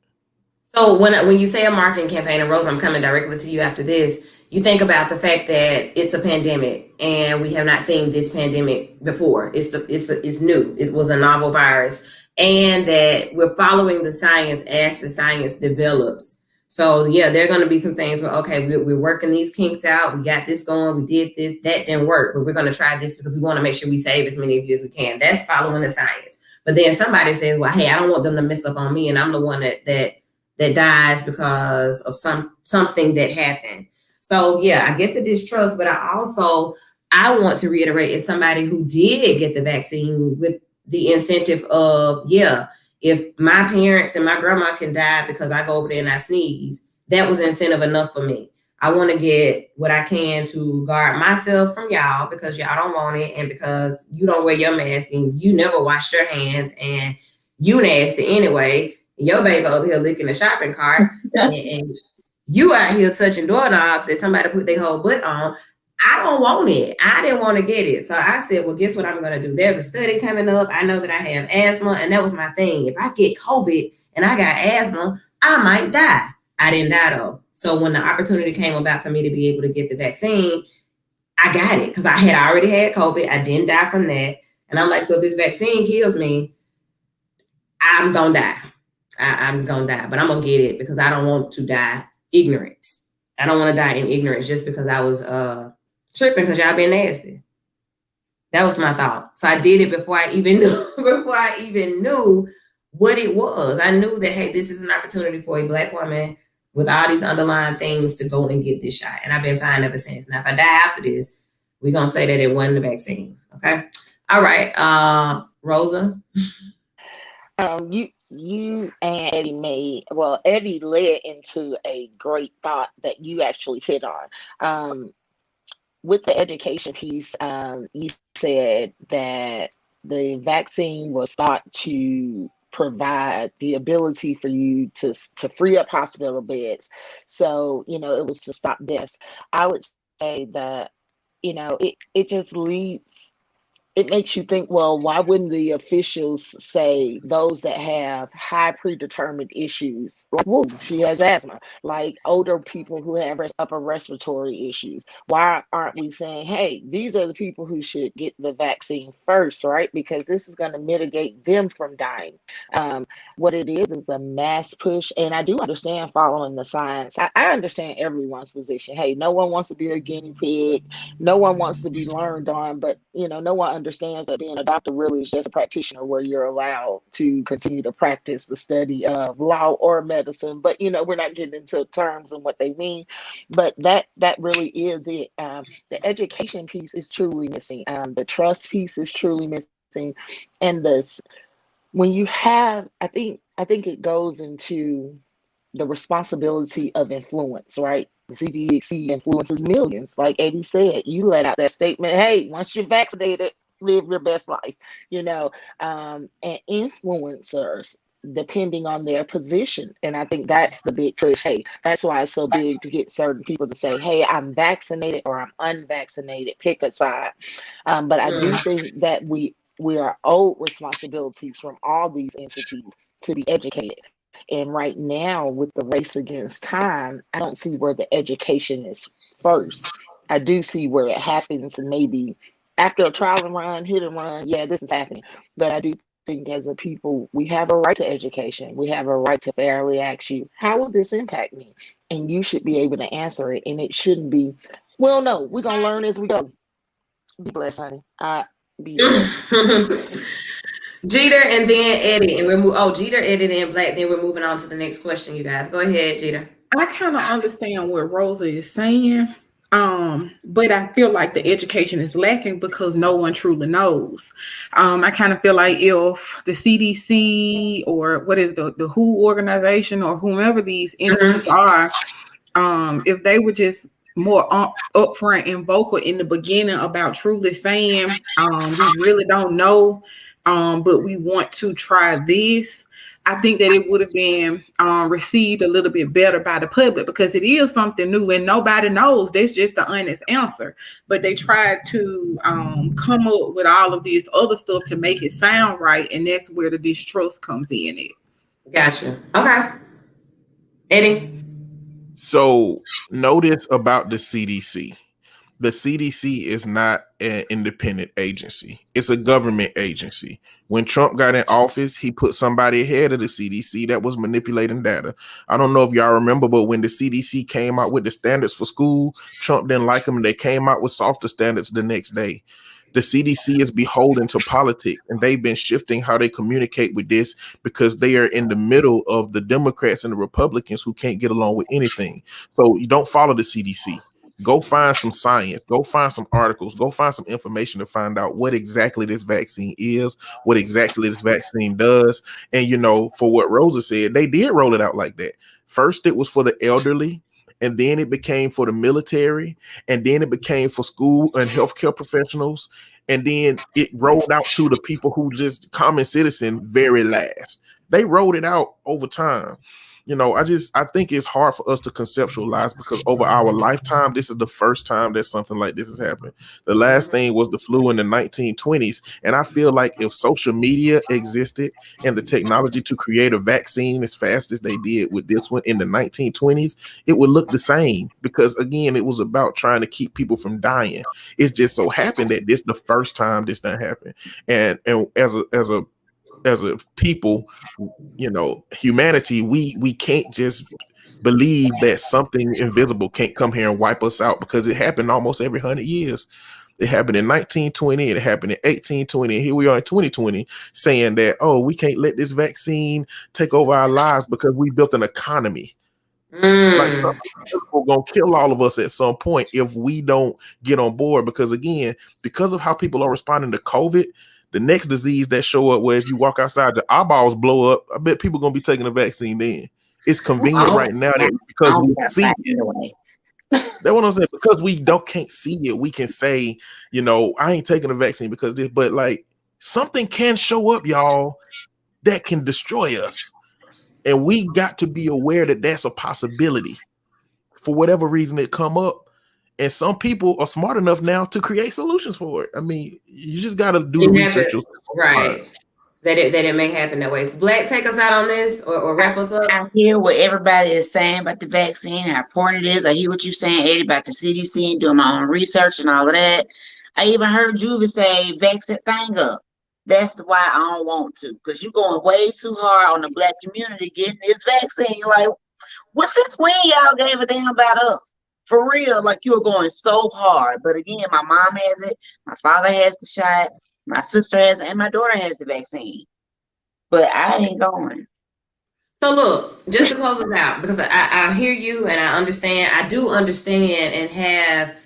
So when you say a marketing campaign, and Rose, I'm coming directly to you after this, you think about the fact that it's a pandemic and we have not seen this pandemic before. It's new. It was a novel virus, and that we're following the science as the science develops. So yeah, there are going to be some things where, okay, we're working these kinks out. We got this going. We did this. That didn't work, but we're going to try this because we want to make sure we save as many of you as we can. That's following the science. But then somebody says, well, hey, I don't want them to mess up on me, and I'm the one that dies because of something that happened. So yeah, I get the distrust, but I want to reiterate, as somebody who did get the vaccine with the incentive of, yeah, if my parents and my grandma can die because I go over there and I sneeze, that was incentive enough for me. I want to get what I can to guard myself from y'all, because y'all don't want it, and because you don't wear your mask and you never wash your hands and you nasty anyway. Your baby over here licking the shopping cart, and you out here touching doorknobs that somebody put their whole butt on. I don't want it. I didn't want to get it. So I said, well, guess what I'm going to do? There's a study coming up. I know that I have asthma, and that was my thing. If I get COVID and I got asthma, I might die. I didn't die though. So when the opportunity came about for me to be able to get the vaccine, I got it because I had already had COVID. I didn't die from that. And I'm like, so if this vaccine kills me, I'm going to die. I'm going to die, but I'm going to get it because I don't want to die ignorant. I don't want to die in ignorance just because I was tripping because y'all been nasty. That was my thought. So I did it before I even knew what it was. I knew that, hey, this is an opportunity for a Black woman with all these underlying things to go and get this shot. And I've been fine ever since. Now, if I die after this, we're going to say that it wasn't the vaccine. Okay. All right. Rosa. You and Eddie led into a great thought that you actually hit on. With the education piece, you said that the vaccine was thought to provide the ability for you to free up hospital beds. So, it was to stop deaths. I would say that, it just leads, it makes you think, well, why wouldn't the officials say those that have high predetermined issues, like, whoa, she has asthma, like older people who have upper respiratory issues? Why aren't we saying, hey, these are the people who should get the vaccine first, right? Because this is going to mitigate them from dying. What it is a mass push. And I do understand following the science. I understand everyone's position. Hey, no one wants to be a guinea pig. No one wants to be learned on, but no one understands that being a doctor really is just a practitioner where you're allowed to continue to practice the study of law or medicine. But we're not getting into terms and what they mean. But that really is it. The education piece is truly missing. The trust piece is truly missing, and when you have, I think it goes into the responsibility of influence, right? The CDC influences millions. Like Eddie said, you let out that statement, hey, once you're vaccinated, live your best life, and influencers, depending on their position. And I think that's the big push. Hey, that's why it's so big to get certain people to say, hey, I'm vaccinated or I'm unvaccinated, pick a side. But I do think that we are owed responsibilities from all these entities to be educated. And right now, with the race against time, I don't see where the education is first. I do see where it happens, and maybe after a trial and run, hit and run, yeah, this is happening. But I do think as a people, we have a right to education. We have a right to fairly ask you, how will this impact me? And you should be able to answer it. And it shouldn't be, well, no, we're going to learn as we go. Be blessed, honey. Be blessed. Jeter and then Eddie, and Jeter, Eddie, then Black. Then we're moving on to the next question. You guys, go ahead, Jeter. I kind of understand what Rosa is saying, but I feel like the education is lacking because no one truly knows. I kind of feel like if the CDC or what is the WHO organization or whomever these entities are, if they were just more upfront and vocal in the beginning about truly saying, we really don't know. But we want to try this. I think that it would have been received a little bit better by the public because it is something new and nobody knows. That's just the honest answer. But they tried to come up with all of this other stuff to make it sound right, and that's where the distrust comes in. Gotcha. Okay, Eddie. So notice about the CDC. The CDC is not an independent agency. It's a government agency. When Trump got in office, he put somebody ahead of the CDC that was manipulating data. I don't know if y'all remember, but when the CDC came out with the standards for school, Trump didn't like them, and they came out with softer standards the next day. The CDC is beholden to politics, and they've been shifting how they communicate with this because they are in the middle of the Democrats and the Republicans who can't get along with anything. So you don't follow the CDC. Go find some science, go find some articles, go find some information to find out what exactly this vaccine is, what exactly this vaccine does. And, for what Rosa said, they did roll it out like that. First, it was for the elderly, and then it became for the military, and then it became for school and healthcare professionals. And then it rolled out to the people who just common citizen very last. They rolled it out over time. I think it's hard for us to conceptualize because over our lifetime, this is the first time that something like this has happened. The last thing was the flu in the 1920s. And I feel like if social media existed and the technology to create a vaccine as fast as they did with this one in the 1920s, it would look the same because, again, it was about trying to keep people from dying. It just so happened that this is the first time this done happened. And as a people, humanity, we can't just believe that something invisible can't come here and wipe us out because it happened almost every 100 years. It happened in 1920, it happened in 1820, and here we are in 2020 saying that, oh, we can't let this vaccine take over our lives because we built an economy. Like something gonna kill all of us at some point if we don't get on board. Because again, because of how people are responding to COVID, the next disease that show up where if you walk outside, the eyeballs blow up. I bet people gonna be taking the vaccine then. It's convenient right now that because we see it. That's what I'm saying. Because we can't see it, we can say, I ain't taking the vaccine because this, but like something can show up, y'all, that can destroy us. And we got to be aware that that's a possibility for whatever reason it come up. And some people are smart enough now to create solutions for it. I mean, you just got to do the research. Right. That it may happen that way. So Black, take us out on this or wrap us up. I hear what everybody is saying about the vaccine, how important it is. I hear what you're saying, Eddie, about the CDC and doing my own research and all of that. I even heard Juvie say, vax that thing up. That's why I don't want to, because you're going way too hard on the Black community getting this vaccine. Like, since when y'all gave a damn about us? For real, like you're going so hard. But again, my mom has it, my father has the shot, my sister has it, and my daughter has the vaccine. But I ain't going. So look, just to close it out, because I hear you and I understand. I do understand and have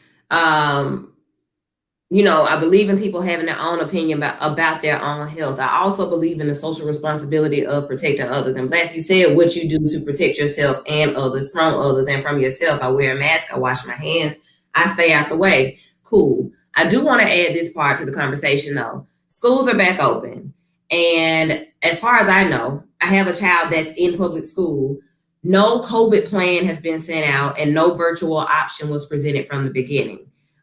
I believe in people having their own opinion about their own health. I also believe in the social responsibility of protecting others. And Black, you said what you do to protect yourself and others and from yourself. I wear a mask, I wash my hands, I stay out the way. Cool. I do want to add this part to the conversation though. Schools are back open. And as far as I know, I have a child that's in public school. No COVID plan has been sent out and no virtual option was presented from the beginning,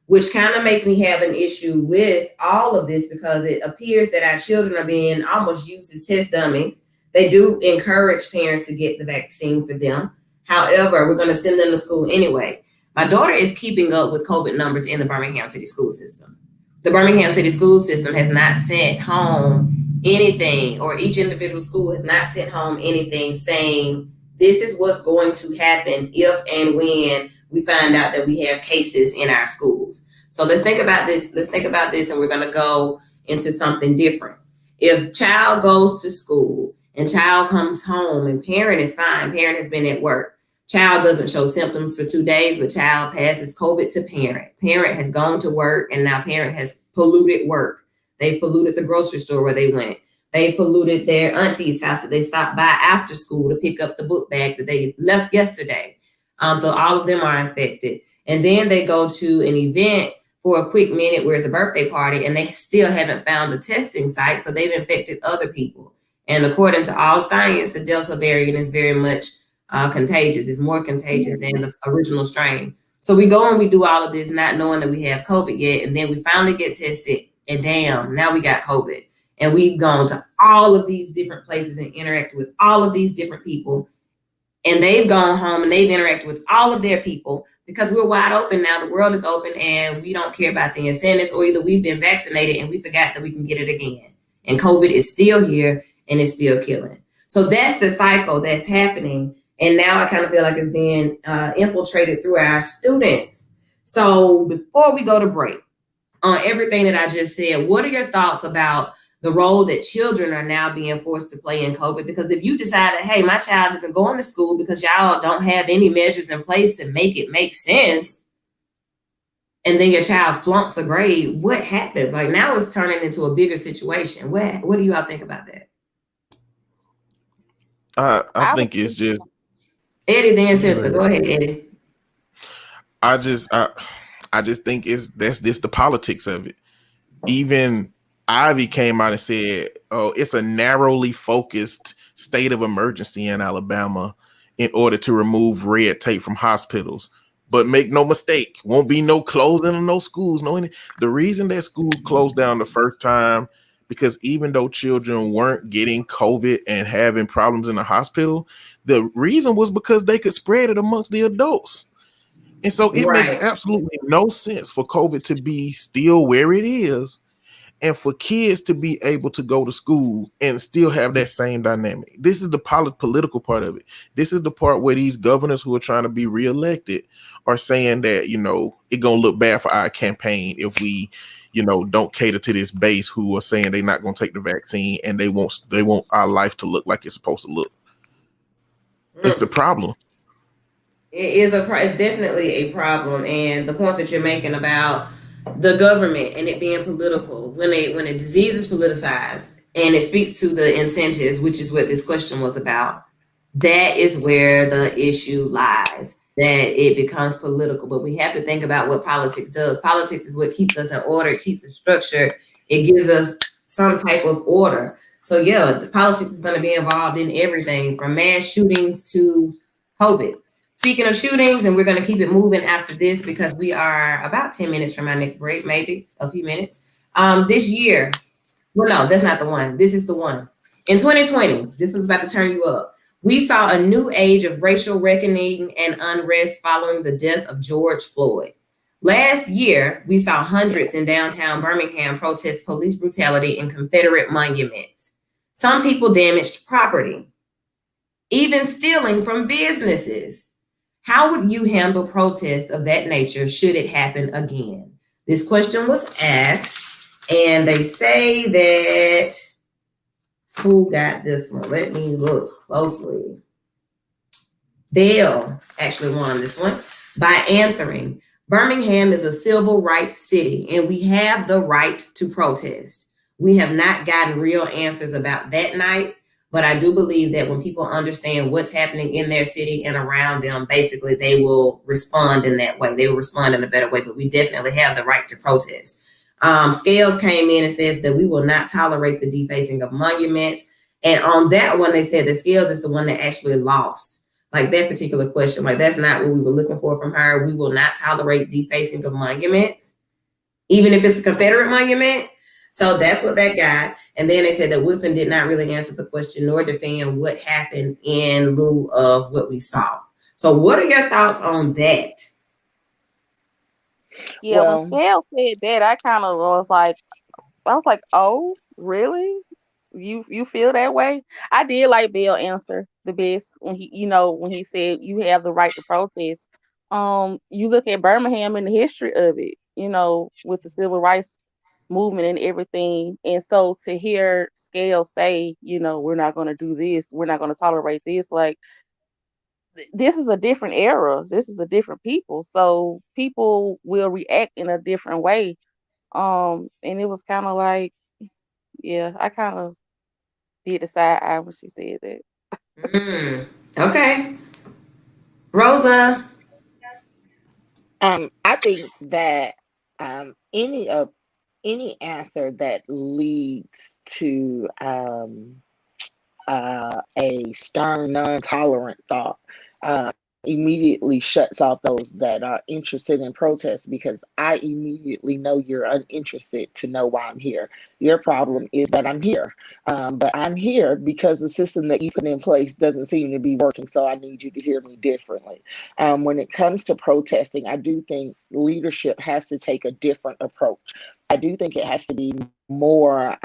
which kind of makes me have an issue with all of this because it appears that our children are being almost used as test dummies. They do encourage parents to get the vaccine for them. However, we're going to send them to school anyway. My daughter is keeping up with COVID numbers in the Birmingham City school system. The Birmingham City school system has not sent home anything, or each individual school has not sent home anything saying this is what's going to happen if and when we find out that we have cases in our schools. So let's think about this. And we're going to go into something different. If child goes to school and child comes home and parent is fine, parent has been at work, child doesn't show symptoms for 2 days, but child passes COVID to parent. Parent has gone to work and now parent has polluted work. They've polluted the grocery store where they went. They polluted their auntie's house that they stopped by after school to pick up the book bag that they left yesterday. So all of them are infected. And then they go to an event for a quick minute where it's a birthday party and they still haven't found a testing site. So they've infected other people. And according to all science, the Delta variant is very much contagious. It's more contagious than the original strain. So we go and we do all of this not knowing that we have COVID yet. And then we finally get tested and damn, now we got COVID. And we've gone to all of these different places and interacted with all of these different people. And they've gone home and they've interacted with all of their people because we're wide open now. The world is open and we don't care about the incentives, or either we've been vaccinated and we forgot that we can get it again. And COVID is still here and it's still killing. So that's the cycle that's happening. And now I kind of feel like it's being infiltrated through our students. So before we go to break, on everything that I just said, what are your thoughts about the role that children are now being forced to play in COVID? Because if you decide that, hey, my child isn't going to school because y'all don't have any measures in place to make it make sense, and then your child flunks a grade, what happens? Like now it's turning into a bigger situation. What do you all think about that? I think it's just Eddie, then censor. Go ahead, Eddie. I just think that's just the politics of it. Even Ivy came out and said, "Oh, it's a narrowly focused state of emergency in Alabama, in order to remove red tape from hospitals. But make no mistake, won't be no closing of no schools. The reason that schools closed down the first time, because even though children weren't getting COVID and having problems in the hospital, the reason was because they could spread it amongst the adults. And so it makes Right. absolutely no sense for COVID to be still where it is and for kids to be able to go to school and still have that same dynamic. This is the political part of it. This is the part where these governors who are trying to be reelected are saying that, it's going to look bad for our campaign if we, don't cater to this base who are saying they're not going to take the vaccine and they want our life to look like it's supposed to look. It's a problem. It's definitely a problem, and the points that you're making about the government and it being political, when a disease is politicized and it speaks to the incentives, which is what this question was about, that is where the issue lies, that it becomes political. But we have to think about what politics does. Politics is what keeps us in order, it keeps us structured, it gives us some type of order. So yeah, the politics is going to be involved in everything from mass shootings to COVID. Speaking of shootings, and we're going to keep it moving after this because we are about 10 minutes from our next break, maybe a few minutes. This year, well, no, that's not the one. This is the one. In 2020, this was about to turn you up. We saw a new age of racial reckoning and unrest following the death of George Floyd. Last year, we saw hundreds in downtown Birmingham protest police brutality and Confederate monuments. Some people damaged property, even stealing from businesses. How would you handle protests of that nature should it happen again? This question was asked, and they say that, who got this one? Let me look closely. Bell actually won this one by answering, Birmingham is a civil rights city, and we have the right to protest. We have not gotten real answers about that night, but I do believe that when people understand what's happening in their city and around them, basically they will respond in that way. They will respond in a better way, but we definitely have the right to protest. Scales came in and says that we will not tolerate the defacing of monuments. And on that one, they said that Scales is the one that actually lost. Like that particular question, like that's not what we were looking for from her. We will not tolerate defacing of monuments, even if it's a Confederate monument. So that's what that got. And then they said that Whiffen did not really answer the question nor defend what happened in lieu of what we saw. So what are your thoughts on that? Yeah, when Well, Scale said that, I was like, oh, really? You feel that way? I did like Bill answer the best when he said you have the right to protest. You look at Birmingham and the history of it, with the civil rights movement and everything. And so to hear Scale say, we're not going to do this, we're not going to tolerate this, like this is a different era. This is a different people. So people will react in a different way. And it was kind of like, yeah, I kind of did the side eye when she said that. Okay. Rosa. I think that any answer that leads to a stern, non-tolerant thought immediately shuts off those that are interested in protest, because I immediately know you're uninterested to know why I'm here. Your problem is that I'm here. But I'm here because the system that you put in place doesn't seem to be working, so I need you to hear me differently. When it comes to protesting, I do think leadership has to take a different approach. I do think it has to be more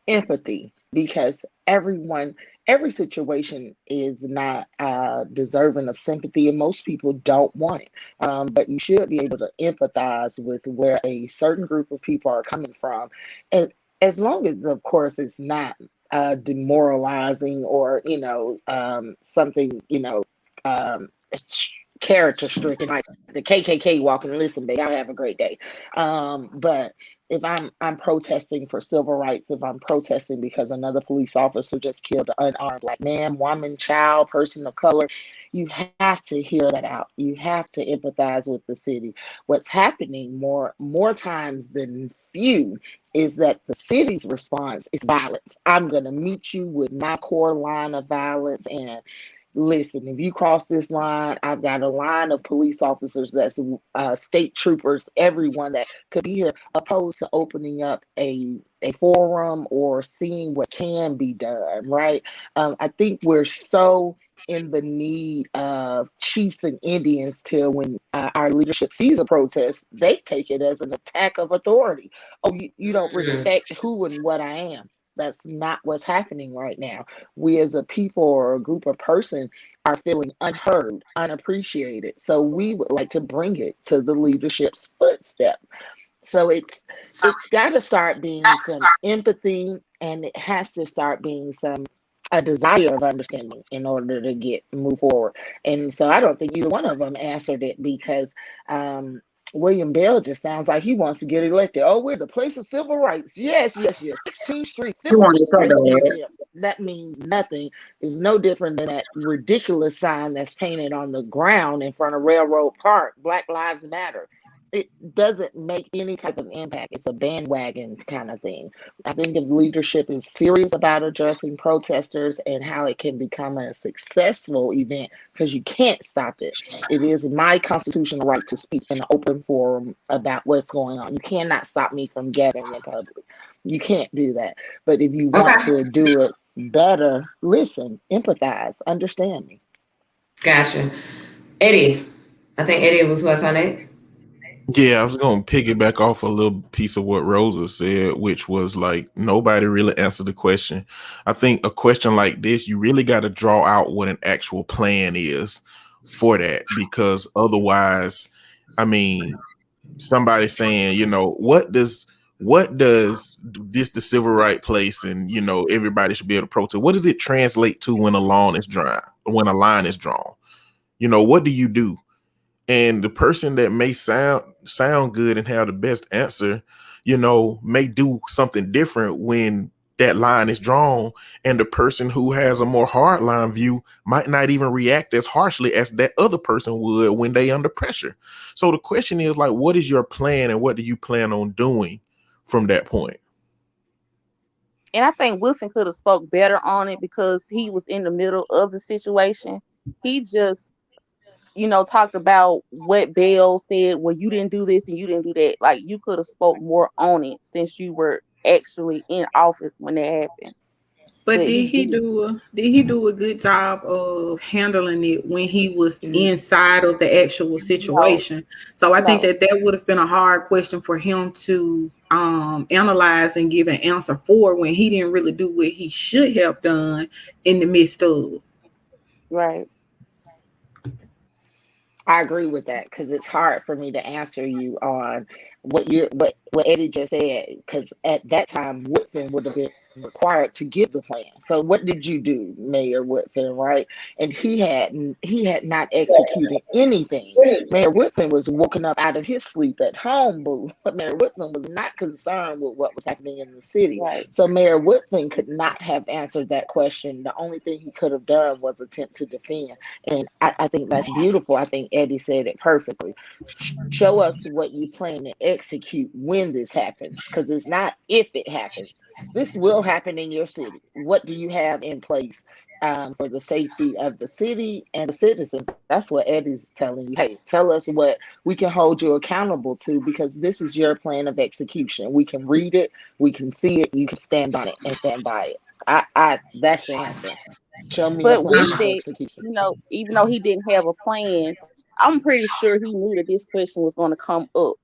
empathy, because every situation is not deserving of sympathy, and most people don't want it. But you should be able to empathize with where a certain group of people are coming from, and as long as, of course, it's not demoralizing or something um, character stricken, like the KKK walking. Listen, babe, y'all have a great day. But if I'm protesting for civil rights, if I'm protesting because another police officer just killed an unarmed black man, woman, child, person of color, you have to hear that out. You have to empathize with the city. What's happening more times than few is that the city's response is violence. I'm gonna meet you with my core line of violence, and listen, if you cross this line, I've got a line of police officers that's state troopers, everyone that could be here, opposed to opening up a forum or seeing what can be done, right? I think we're so in the need of chiefs and Indians till when our leadership sees a protest, they take it as an attack of authority. Oh, you don't respect who and what I am. That's not what's happening right now. We as a people or a group of person are feeling unheard, unappreciated. So we would like to bring it to the leadership's footsteps. So it's got to start being some empathy, and it has to start being some a desire of understanding in order to get move forward. And so I don't think either one of them answered it because William Bell just sounds like he wants to get elected. Oh, we're the place of civil rights. Yes, yes, yes. 16th Street He Civil wanted so Rights bad. Museum. That means nothing. It's no different than that ridiculous sign that's painted on the ground in front of Railroad Park. Black Lives Matter. It doesn't make any type of impact. It's a bandwagon kind of thing. I think if leadership is serious about addressing protesters and how it can become a successful event, because you can't stop it. It is my constitutional right to speak in an open forum about what's going on. You cannot stop me from gathering in public. You can't do that. But if you want Okay, to do it better, listen, empathize, understand me. gotcha. Eddie, I think Eddie was what's our next. Yeah, I was gonna piggyback off a little piece of what Rosa said, which was like nobody really answered the question. I think a question like this, you really got to draw out what an actual plan is for that, because otherwise, I mean, somebody saying, what does this the civil right place, and everybody should be able to protest. What does it translate to when a line is drawn? What do you do? And the person that may sound good and have the best answer, may do something different when that line is drawn. And the person who has a more hardline view might not even react as harshly as that other person would when they under pressure. So the question is, like, what is your plan and what do you plan on doing from that point? And I think Wilson could have spoke better on it because he was in the middle of the situation. He just, talked about what Bell said. Well, you didn't do this and you didn't do that. Like you could have spoke more on it since you were actually in office when that happened. But But he didn't. did he do a good job of handling it when he was Mm, inside of the actual No, situation? So I think no. that would have been a hard question for him to analyze and give an answer for when he didn't really do what he should have done in the midst of. Right. I agree with that because it's hard for me to answer you on what Eddie just said because at that time Woodfin would have been required to give the plan. So what did you do, Mayor Woodfin, right? And he had not executed anything. Mayor Woodfin was woken up out of his sleep at home, boo. But Mayor Woodfin was not concerned with what was happening in the city. Right. So Mayor Woodfin could not have answered that question. The only thing he could have done was attempt to defend. And I think that's beautiful. I think Eddie said it perfectly. Show us what you plan to execute when this happens, because it's not if it happens. This will happen in your city. What do you have in place for the safety of the city and the citizens? That's what Eddie's telling you. Hey, tell us what we can hold you accountable to because this is your plan of execution. We can read it, we can see it, you can stand on it and stand by it. That's the answer. Show me a But with plan of that, execution. even though he didn't have a plan, I'm pretty sure he knew that this question was going to come up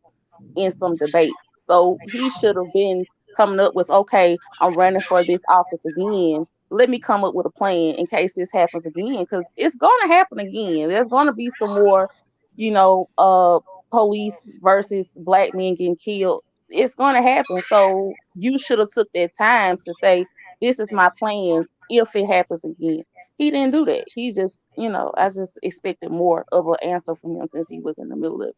in some debates. So he should have been coming up with, okay, I'm running for this office again. Let me come up with a plan in case this happens again, because it's going to happen again. There's going to be some more, you know, uh, police versus black men getting killed. It's going to happen. So you should have took that time to say, this is my plan if it happens again. He didn't do that. He just I just expected more of an answer from him since he was in the middle of it.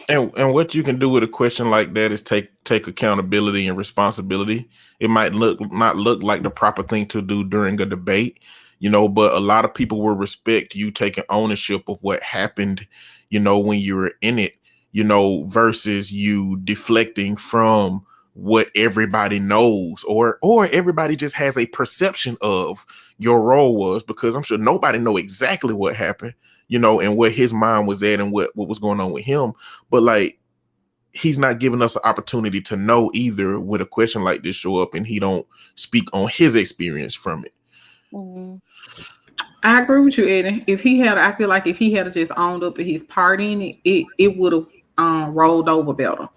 And what you can do with a question like that is take accountability and responsibility. It might not look like the proper thing to do during a debate, but a lot of people will respect you taking ownership of what happened, when you were in it, versus you deflecting from what everybody knows or everybody just has a perception of your role was, because I'm sure nobody know exactly what happened, and where his mind was at and what was going on with him. But like, he's not giving us an opportunity to know either with a question like this show up and he don't speak on his experience from it. Mhm. I agree with you, Eddie. I feel like if he had just owned up to his part in it, it would have rolled over better.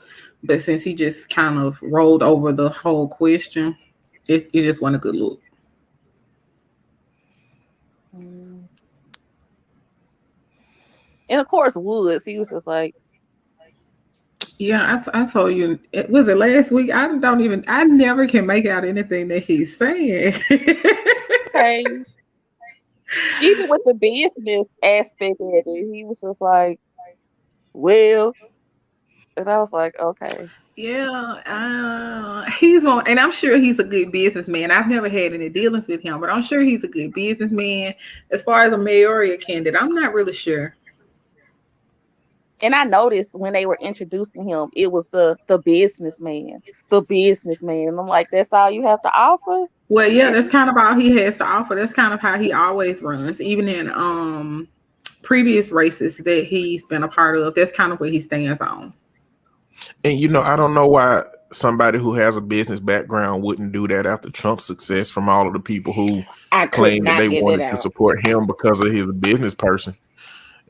But since he just kind of rolled over the whole question, it just wasn't a good look. Mm. And of course, Woods, he was just like, Yeah, I told you, was it last week? I never can make out anything that he's saying. okay. Even with the business aspect of it, he was just like, well, and I was like, okay. Yeah, he's on, and I'm sure he's a good businessman. I've never had any dealings with him, but I'm sure he's a good businessman. As far as a mayoral candidate, I'm not really sure. And I noticed when they were introducing him, it was the businessman, the businessman. I'm like, that's all you have to offer? Well, yeah, that's kind of all he has to offer. That's kind of how he always runs, even in previous races that he's been a part of. That's kind of what he stands on. And I don't know why somebody who has a business background wouldn't do that after Trump's success, from all of the people who I could claimed that not they get it wanted to out. support him because of his business person.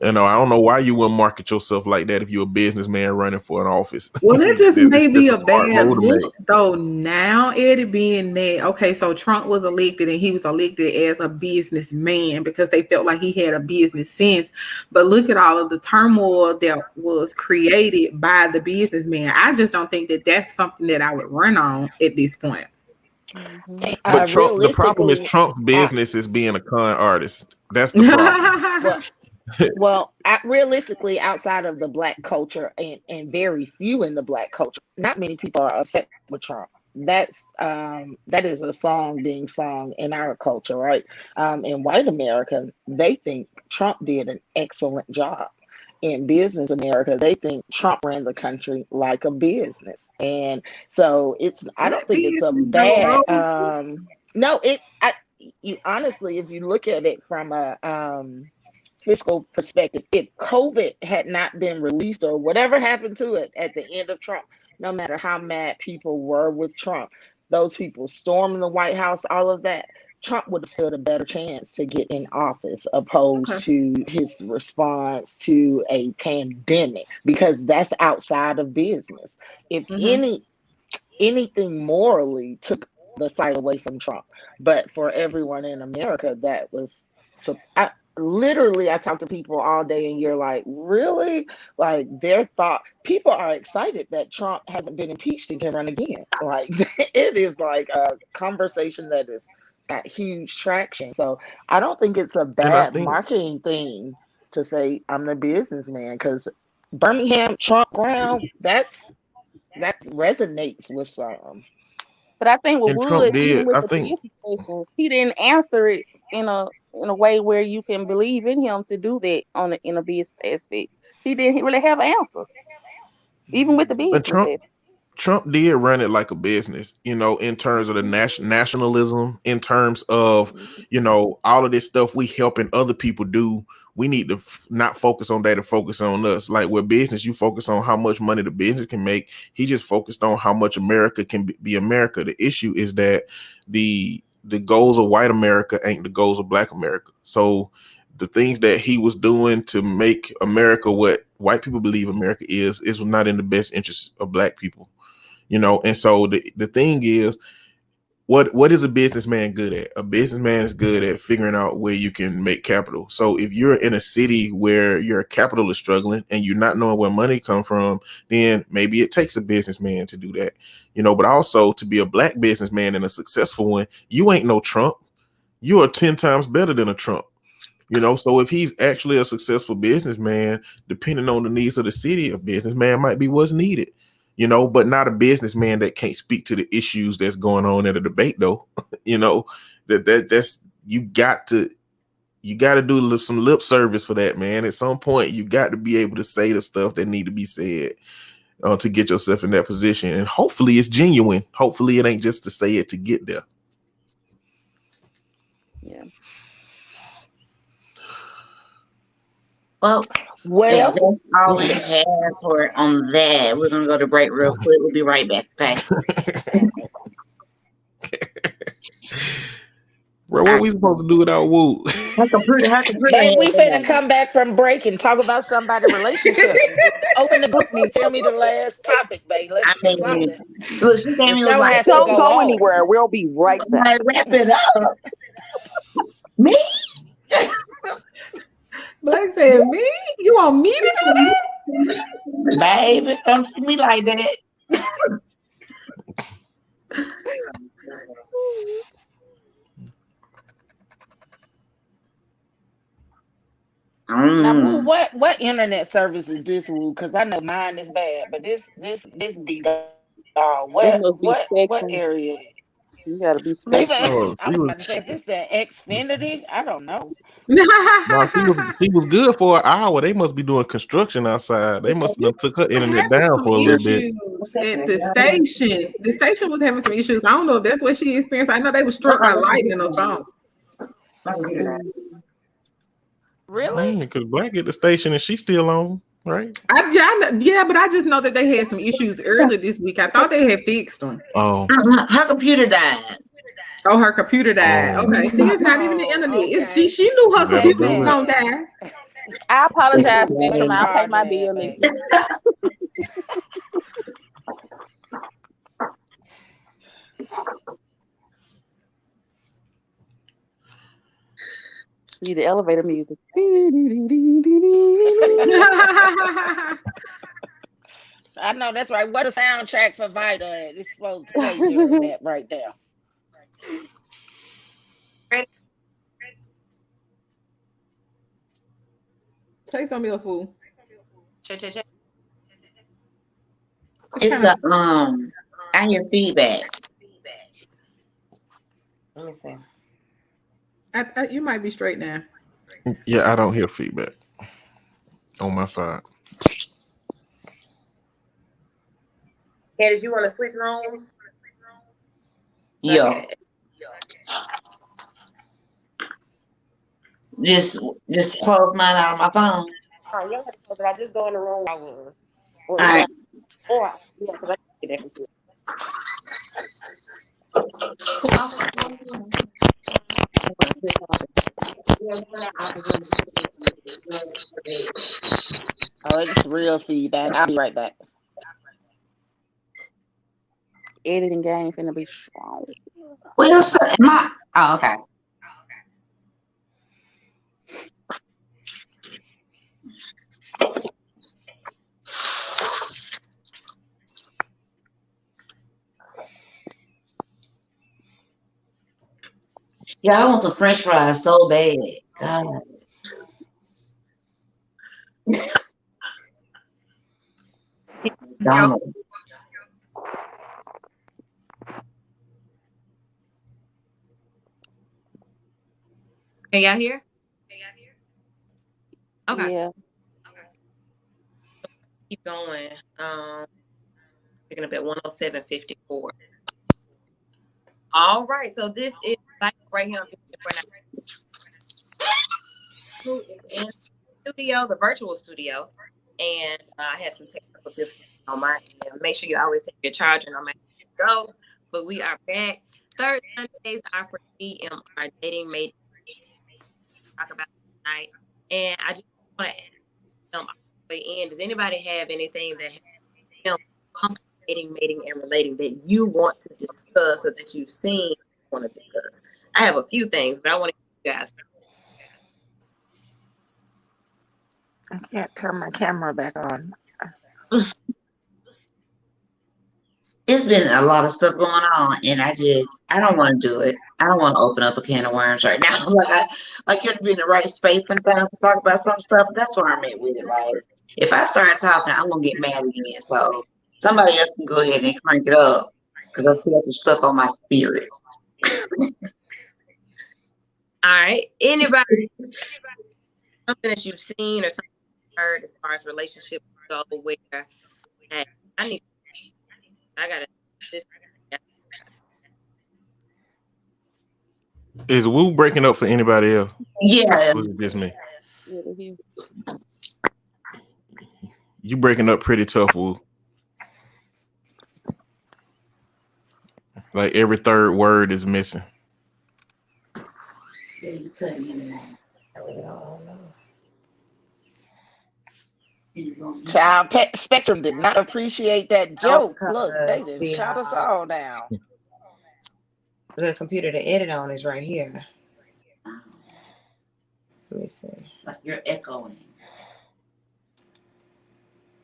I don't know why you wouldn't market yourself like that if you're a businessman running for an office. Well, that just may be a a smart bad move to make. look, though. Now, Eddie, being that, okay, so Trump was elected and he was elected as a businessman because they felt like he had a business sense. But look at all of the turmoil that was created by the businessman. I just don't think that that's something that I would run on at this point. Mhm. But the problem is Realistically, Trump's business is being a con artist. That's the problem. realistically, outside of the Black culture and very few in the Black culture, not many people are upset with Trump. That is a song being sung in our culture, right? In white America, they think Trump did an excellent job. In business America, they think Trump ran the country like a business, and so I don't What think it's a business though, bad. Rose? No, you honestly, if you look at it from a fiscal perspective, if COVID had not been released or whatever happened to it at the end of Trump, no matter how mad people were with Trump, those people storming the White House, all of that, Trump would have stood a better chance to get in office opposed Okay. to his response to a pandemic, because that's outside of business. If Mm-hmm. anything morally took the sight away from Trump, but for everyone in America, that was so. I talk to people all day, and you're like, really? Like, their thought, people are excited that Trump hasn't been impeached and can run again. Like, it is like a conversation that is got huge traction. So I don't think it's a And I bad think marketing thing to say I'm the businessman, because Birmingham Trump ground, that resonates with some. But I think with and Trump Wood, even did. with I the think business questions, he didn't answer it in a way where you can believe in him to do that in a business aspect. He didn't really have an answer, even with the and business Trump aspect. Trump did run it like a business, in terms of the nationalism, in terms of, all of this stuff we helping other people do. We need to not focus on that and focus on us. Like with business, you focus on how much money the business can make. He just focused on how much America can be America. The issue is that the goals of white America ain't the goals of Black America. So the things that he was doing to make America what white people believe America is not in the best interest of Black people. And so the thing is, what is a businessman good at? A businessman is good at figuring out where you can make capital. So if you're in a city where your capital is struggling and you're not knowing where money come from, then maybe it takes a businessman to do that. But also, to be a Black businessman and a successful one, you ain't no Trump. You are 10 times better than a Trump. So if he's actually a successful businessman, depending on the needs of the city, a businessman might be what's needed, but not a businessman that can't speak to the issues that's going on at a debate, though. That's you got to do some lip service for that, man. At some point, you got to be able to say the stuff that need to be said to get yourself in that position. And hopefully it's genuine. Hopefully it ain't just to say it to get there. Yeah. Well, Well, that's all we have for on that. We're gonna go to break real quick. We'll be right back. Okay. Bro, what we supposed to do without Woo? babe, we finna come back from break and talk about somebody's relationship. Open the book and tell me the last topic, babe. Let's do something. Look, she gave The me show like, has to Don't go on. anywhere. We'll be right back. wrap it up. Me? Blake said, me? You want me to do that? Baby, don't treat me like that. Now, Woo, what internet service is this, Woo? Because I know mine is bad, but this be what area? You gotta be Maybe special. I was about to say, is this the Xfinity? I don't know. No, she was good for an hour. They must be doing construction outside. They must have took her internet down for a little bit. At the station. The station was having some issues. I don't know if that's what she experienced. I know they were struck by lightning or something. Really? Because Black at the station and she's still on, right? Yeah, but I just know that they had some issues earlier this week. I thought they had fixed them. Oh. Her computer died. Oh, her computer died. Oh. Okay, see, it's not even the internet. Okay. She knew her That'll computer was do it. gonna die. I apologize, Spectrum. I'll pay my bill. Need the elevator music. I know that's right. What a soundtrack for Vita. It's supposed to play during that right there. Say something else, Woo. It's I hear feedback. Let me see. You might be straight now. Yeah, I don't hear feedback on my side. Did you want to switch rooms? Yeah. Okay. Just close mine out of my phone. Oh, you don't have to close it. I just go in the room I was. All right. Or yeah, because I can get everything. Oh, it's real feedback. I'll be right back. Editing game finna be strong. Well, oh, okay. Yeah, I want some French fries so bad. God. Donald. Can y'all hear? Okay. Yeah. Keep going. Picking up at 107.54. All right. So this is right here. Who is in the studio, the virtual studio, and I had some technical difficulties on my end. Make sure you always take your charger no matter where you go. But we are back. Third Sundays are for DMR dating mate. Talk about tonight, and I just want to ask them. Does anybody have anything that has dating, mating, and relating that you want to discuss or that you've seen want to discuss? I have a few things, but I want to you guys. I can't turn my camera back on. it's been a lot of stuff going on, and I don't want to do it. I don't want to open up a can of worms right now. Like you have to be in the right space sometimes to talk about some stuff. That's where I'm at with it. Like if I start talking, I'm gonna get mad again. So somebody else can go ahead and crank it up because I still have some stuff on my spirit. All right. Anybody, something that you've seen or something you've heard as far as relationships go where, hey, I gotta this. Is Woo breaking up for anybody else? Yeah, Or is it just me? Yeah, he- You breaking up pretty tough, Woo. Like every third word is missing. Child Spectrum did not appreciate that joke. Look, they done the, shot us all down. The computer to edit on is right here. Let me see. Like you're echoing.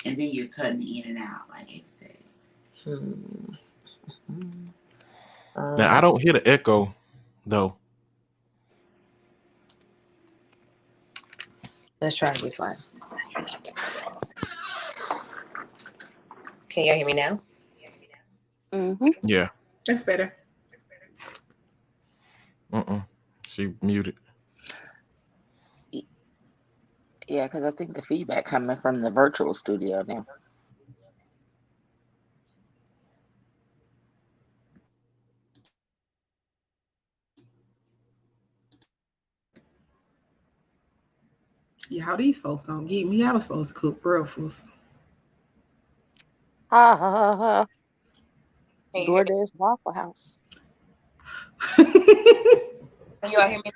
And then you're cutting in and out, like you said. Now I don't hear the echo though. Let's try this one. Can y'all hear me now? Mhm. Yeah. That's better. She muted. Yeah, because I think the feedback coming from the virtual studio now. Y'all, these folks don't get me. I was supposed to cook breakfast. Ha ha ha ha. Can you hear me? DoorDash Waffle House. Can you all hear me?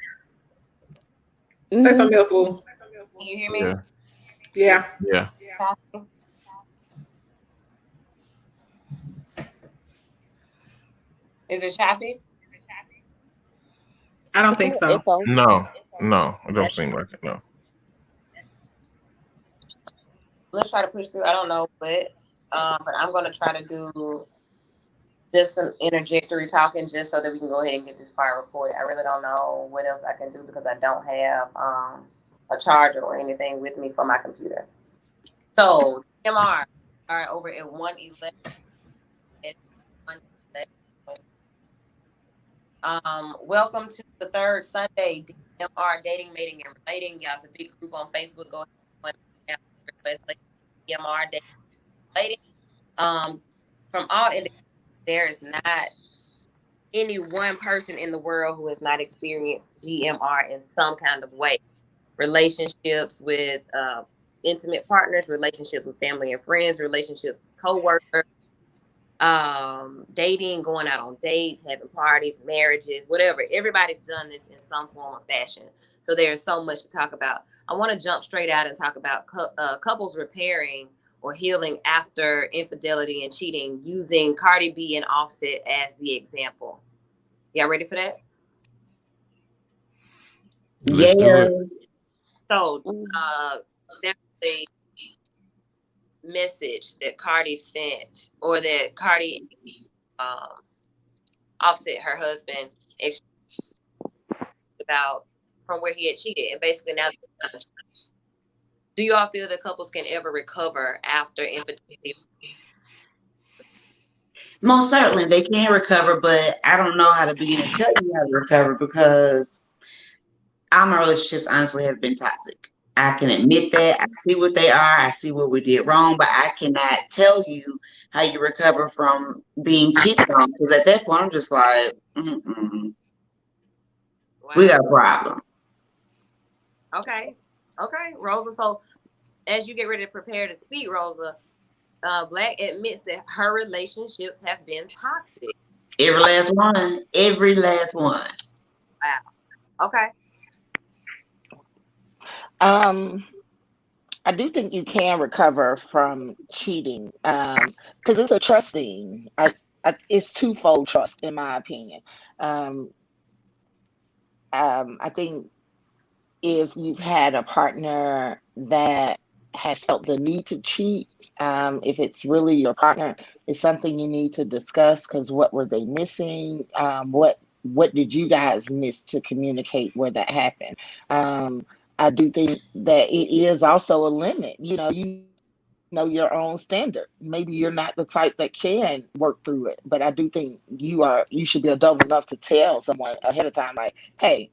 Say something else, Woo. Can you hear me? Yeah. Yeah. Yeah. Is it choppy? I don't think so. Echo. No, it don't seem like it. No. Let's try to push through. I don't know, but I'm gonna try to do just some interjectory talking just so that we can go ahead and get this part recorded. I really don't know what else I can do because I don't have a charger or anything with me for my computer. So DMR are over at 111. Welcome to the third Sunday DMR Dating, Mating, and Relating. Y'all, it's a big group on Facebook. Go ahead and DMR Dating, Relating. From all indications, there is not any one person in the world who has not experienced DMR in some kind of way. Relationships with intimate partners, relationships with family and friends, relationships with coworkers, dating, going out on dates, having parties, marriages, whatever. Everybody's done this in some form or fashion. So there's so much to talk about. I want to jump straight out and talk about couples repairing or healing after infidelity and cheating using Cardi B and Offset as the example. Y'all ready for that? Let's do it. So definitely message that Cardi sent or that Cardi Offset her husband about from where he had cheated, and basically now do you all feel that couples can ever recover after infidelity? most certainly they can recover, but I don't know how to begin to tell you how to recover because all my relationships honestly have been toxic. I can admit that. I see what they are. I see what we did wrong, but I cannot tell you how you recover from being cheated on because at that point I'm just like, we got a problem. Okay, Rosa. So as you get ready to prepare to speak, Rosa, Black admits that her relationships have been toxic. Every last one. Every last one. Wow. Okay. I do think you can recover from cheating because it's a trust thing. It's twofold trust, in my opinion. I think if you've had a partner that has felt the need to cheat, if it's really your partner, it's something you need to discuss, because what were they missing? What did you guys miss to communicate where that happened? I do think that it is also a limit. You know your own standard. Maybe you're not the type that can work through it, but I do think you should be adult enough to tell someone ahead of time, like, hey,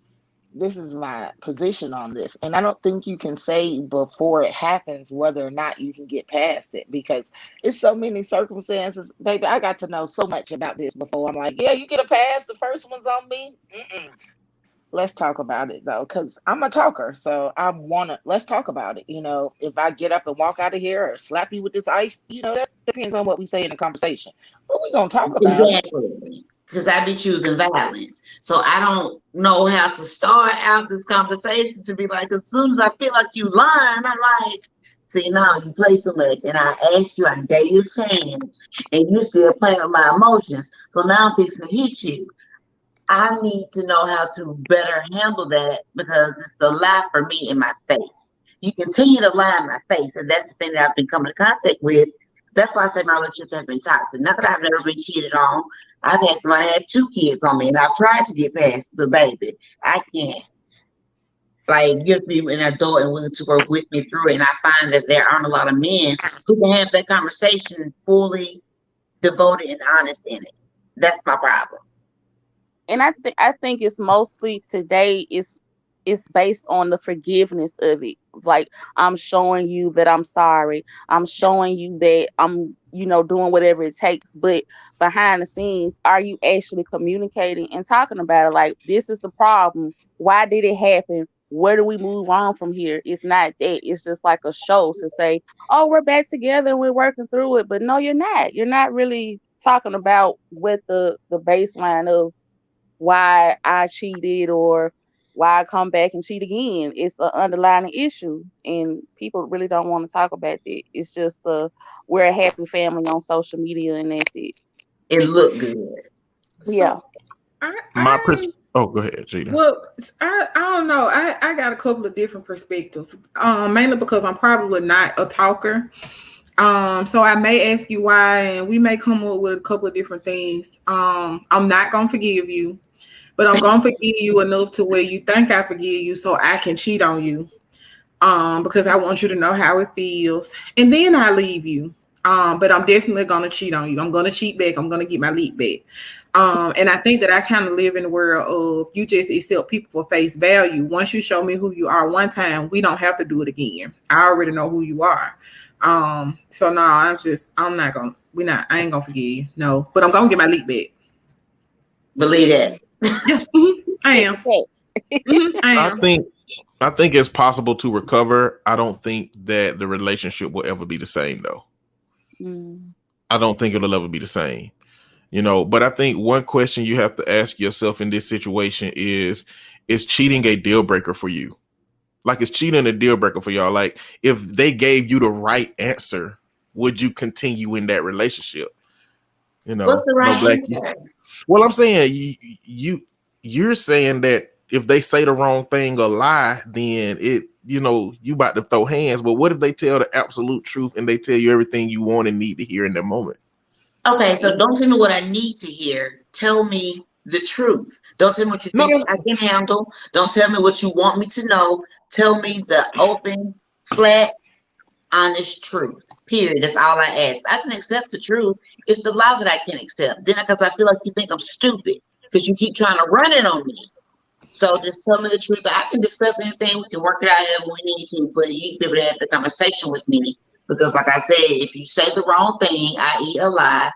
this is my position on this. And I don't think you can say before it happens whether or not you can get past it, because it's so many circumstances. Baby, I got to know so much about this before I'm like, yeah, you get a pass. The first one's on me. Mm-mm. Let's talk about it though, because I'm a talker. So let's talk about it. If I get up and walk out of here or slap you with this ice, that depends on what we say in the conversation. But we're going to talk about it. Exactly. Because I be choosing violence. So I don't know how to start out this conversation to be like, as soon as I feel like you lying, I'm like, see, now you play so much. And I asked you, I gave you a chance, and you still playing with my emotions. So now I'm fixing to hit you. I need to know how to better handle that, because it's the lie for me in my face. You continue to lie in my face, and that's the thing that I've been coming in contact with. That's why I say my relationships have been toxic. Not that I've never been cheated on. I've had somebody have 2 kids on me, and I've tried to get past the baby. I can't. Like, give me an adult and willing to work with me through it. And I find that there aren't a lot of men who can have that conversation fully devoted and honest in it. That's my problem. And I think it's mostly today it's based on the forgiveness of it. Like, I'm showing you that I'm sorry. I'm showing you that I'm, doing whatever it takes. But behind the scenes, are you actually communicating and talking about it? Like, this is the problem. Why did it happen? Where do we move on from here? It's not that. It's just like a show to say, oh, we're back together and we're working through it. But no, you're not. You're not really talking about what the baseline of why I cheated or why I come back and cheat again. It's an underlying issue, and people really don't want to talk about it. It's just we're a happy family on social media, and that's it. It looked good. Yeah. So I Oh, go ahead, Gina. well, I don't know. I got a couple of different perspectives. Mainly because I'm probably not a talker. So I may ask you why, and we may come up with a couple of different things. I'm not gonna forgive you, but I'm gonna forgive you enough to where you think I forgive you, so I can cheat on you. Because I want you to know how it feels, and then I leave you. But I'm definitely gonna cheat on you. I'm gonna cheat back. I'm gonna get my lead back. And I think that I kind of live in the world of you just accept people for face value. Once you show me who you are one time, we don't have to do it again. I already know who you are. So no, I ain't gonna forgive you. No, but I'm gonna get my lead back. Believe that. Yes, I am. I am. I think it's possible to recover. I don't think that the relationship will ever be the same, though. I don't think it'll ever be the same. But I think one question you have to ask yourself in this situation is cheating a deal breaker for you? Like, is cheating a deal breaker for y'all? Like, if they gave you the right answer, would you continue in that relationship? What's the right answer? Well, I'm saying you're saying that if they say the wrong thing or lie, then you about to throw hands. But what if they tell the absolute truth and they tell you everything you want and need to hear in that moment? Okay, so don't tell me what I need to hear. Tell me the truth. Don't tell me what you think I can handle. Don't tell me what you want me to know. Tell me the open, flat, honest truth. Period. That's all I ask. I can accept the truth. It's the lie that I can't accept. Then, because I feel like you think I'm stupid because you keep trying to run it on me. So just tell me the truth. I can discuss anything. We can work it out however we need to, but you need to be able to have the conversation with me. Because like I said, if you say the wrong thing, i.e. a lie.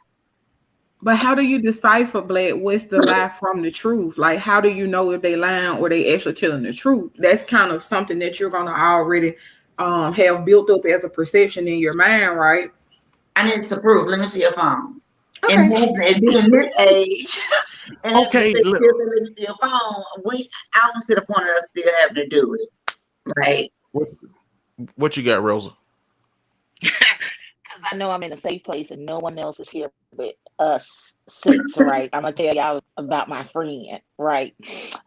But how do you decipher, Black, what's the lie from the truth? Like, how do you know if they lying or they actually telling the truth? That's kind of something that you're going to already have built up as a perception in your mind, right? I need to prove. Let me see your phone. Okay. And being this age, and okay, let me see your phone. I don't see the point of us still having to do it. Right? What you got, Rosa? Because I know I'm in a safe place and no one else is here but us six, right? I'm gonna tell y'all about my friend, right?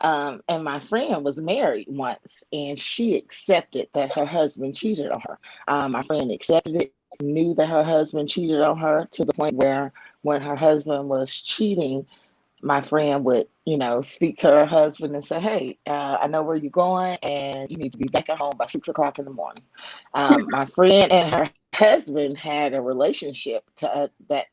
And my friend was married once, and she accepted that her husband cheated on her. My friend accepted it, knew that her husband cheated on her to the point where when her husband was cheating, my friend would, speak to her husband and say, "Hey, I know where you're going, and you need to be back at home by 6 o'clock in the morning." My friend and her husband had a relationship to that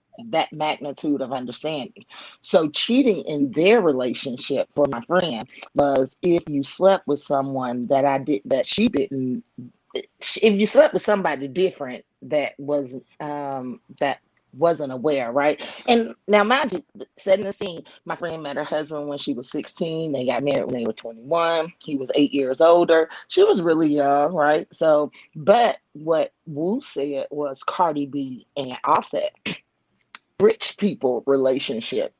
magnitude of understanding. So cheating in their relationship for my friend was if you slept with someone that she didn't. If you slept with somebody different that wasn't aware, right? And now, mind you, setting the scene, my friend met her husband when she was 16. They got married when they were 21. He was 8 years older. She was really young, right? So, but what Wu said was Cardi B and Offset, rich people relationship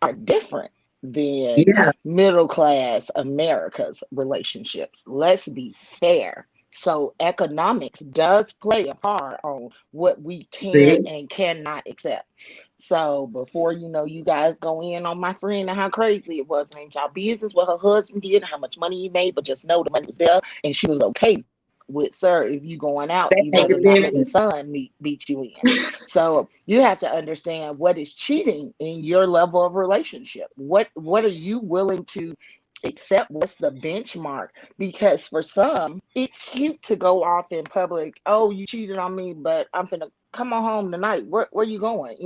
are different than Yeah, middle class America's relationships. Let's be fair. So economics does play a part on what we can see, and cannot accept. So before you guys go in on my friend and how crazy it was, and ain't y'all business what her husband did, how much money he made, but just know the money was there, and she was okay with, sir, if you going out, that you make better a not let the difference. sun beat you in. So you have to understand what is cheating in your level of relationship. What are you willing to accept? What's the benchmark? Because for some, it's cute to go off in public. Oh, you cheated on me, but I'm gonna come on home tonight. Where you going?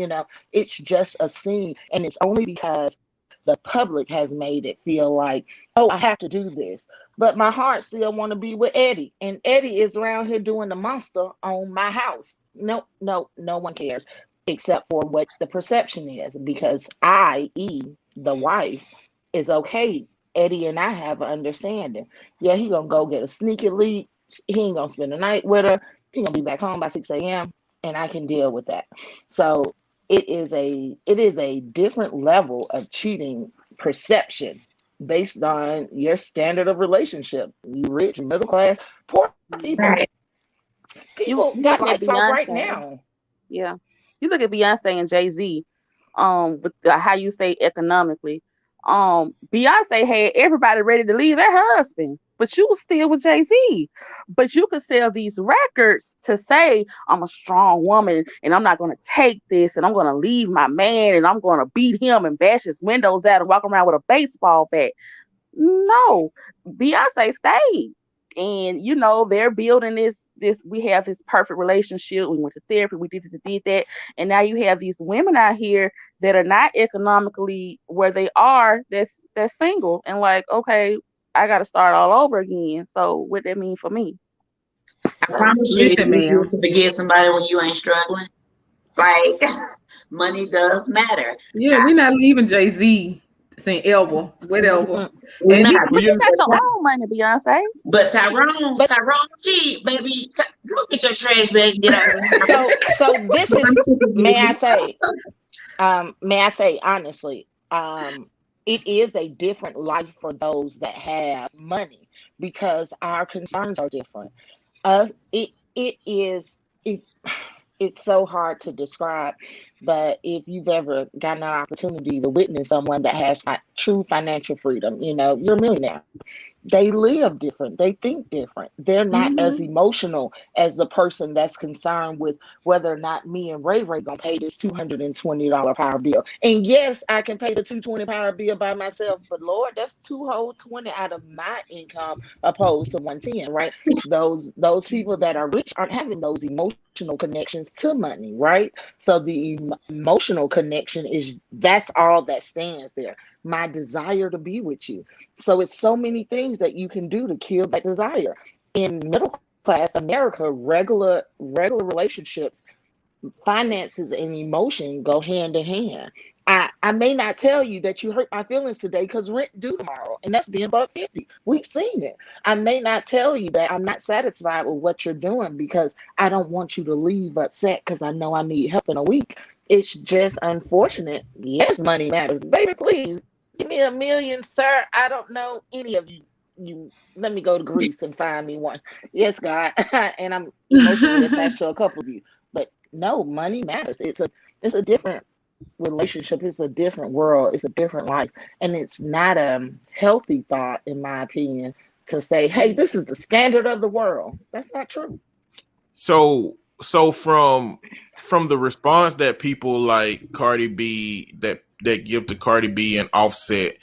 It's just a scene, and it's only because the public has made it feel like, oh, I have to do this. But my heart still want to be with Eddie, and Eddie is around here doing the monster on my house. No, no, no one cares except for what the perception is, because the wife, is okay. Eddie and I have an understanding. Yeah, he gonna go get a sneaky leak. He ain't gonna spend the night with her. He gonna be back home by 6 a.m. and I can deal with that. So it is a different level of cheating perception based on your standard of relationship. You rich, middle class, poor people. Right. You People you got look at lights off right Beyonce. now. Yeah. You look at Beyonce and Jay-Z, with how you say economically. Beyonce had everybody ready to leave their husband, but you was still with Jay-Z. But you could sell these records to say, I'm a strong woman and I'm not gonna take this and I'm gonna leave my man and I'm gonna beat him and bash his windows out and walk around with a baseball bat. No, Beyonce stayed. And they're building this we have this perfect relationship. We went to therapy, we did this, did that. And now you have these women out here that are not economically where they are, that's single and like, okay, I gotta start all over again. So what that mean for me? I So promise you, it's Listen, easier ma'am. to forget somebody when you ain't struggling. Like, money does matter. Yeah, we're not leaving Jay Z saying ever, whatever. We're And not. he, but you Yeah, got your own money, Beyonce. But Tyrone, But Tyrone cheat, baby. Go get your trash bag and get out of the house. so this I'm is, sick of may I you. say, honestly, it is a different life for those that have money because our concerns are different. It is it it's so hard to describe, but if you've ever gotten an opportunity to witness someone that has true financial freedom, you're a millionaire. They live different. They think different. They're not as Hmm. emotional as the person that's concerned with whether or not me and Ray gonna pay this $220 power bill. And yes, I can pay the 220 power bill by myself, but Lord, that's two whole 20 out of my income opposed to 110, right? Those people that are rich aren't having those emotional connections to money, right? So the emotional connection that's all that stands there. My desire to be with you. So it's so many things that you can do to kill that desire. In middle class America, regular relationships, finances and emotion go hand in hand. I may not tell you that you hurt my feelings today because rent due tomorrow, and that's being $1.50. We've seen it. I may not tell you that I'm not satisfied with what you're doing because I don't want you to leave upset because I know I need help in a week. It's just unfortunate. Yes, money matters. Baby, please give me $1 million, sir. I don't know any of you. Let me go to Greece and find me one. Yes, God. And I'm emotionally attached to a couple of you. But no, money matters. It's a different relationship. It's a different world. It's a different life, and it's not a healthy thought, in my opinion, to say, "Hey, this is the standard of the world." That's not true. So from the response that people like Cardi B that give to Cardi B and Offset,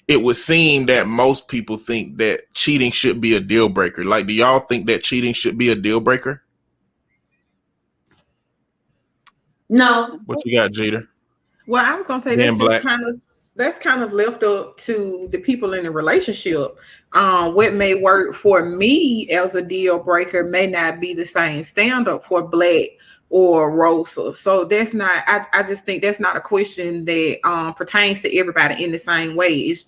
it would seem that most people think that cheating should be a deal breaker. Like, do y'all think that cheating should be a deal breaker? No. What you got, Jeter? Well, I was gonna say Dan Black. that's kind of left up to the people in the relationship. What may work for me as a deal breaker may not be the same standard for Black or Rosa. So that's not. I just think that's not a question that pertains to everybody in the same way. It's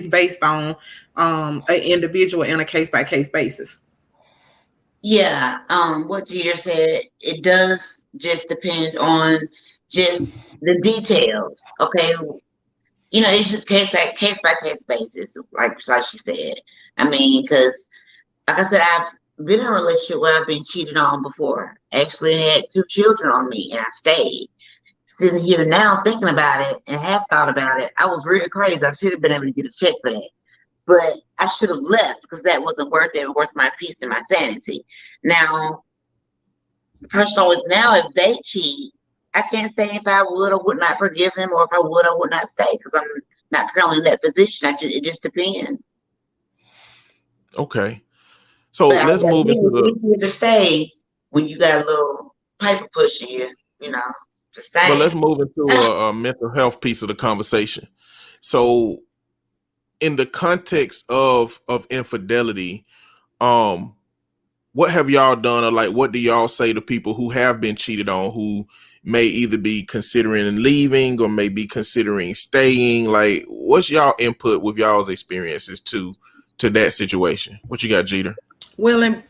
based on an individual and a case by case basis. Yeah, what Jeter said, it does just depend on just the details. Okay, it's just case by case basis, like she said. I mean, because like I said, I've been in a relationship where I've been cheated on before. Actually, had 2 children on me, and I stayed. Sitting here now thinking about it and have thought about it, I was really crazy. I should have been able to get a check for that. But I should have left because that wasn't worth it, worth my peace and my sanity. Now, the person always now, if they cheat, I can't say if I would or would not forgive them, or if I would or would not stay, because I'm not currently in that position. It just depends. Okay. So But I let's move into it's easier to stay when you got a little paper pushing you, to stay. let's move into a mental health piece of the conversation. So in the context of infidelity, what have y'all done, or like what do y'all say to people who have been cheated on, who may either be considering leaving or may be considering staying? Like, what's y'all input with y'all's experiences to that situation? What you got, Jeter? Well, I'm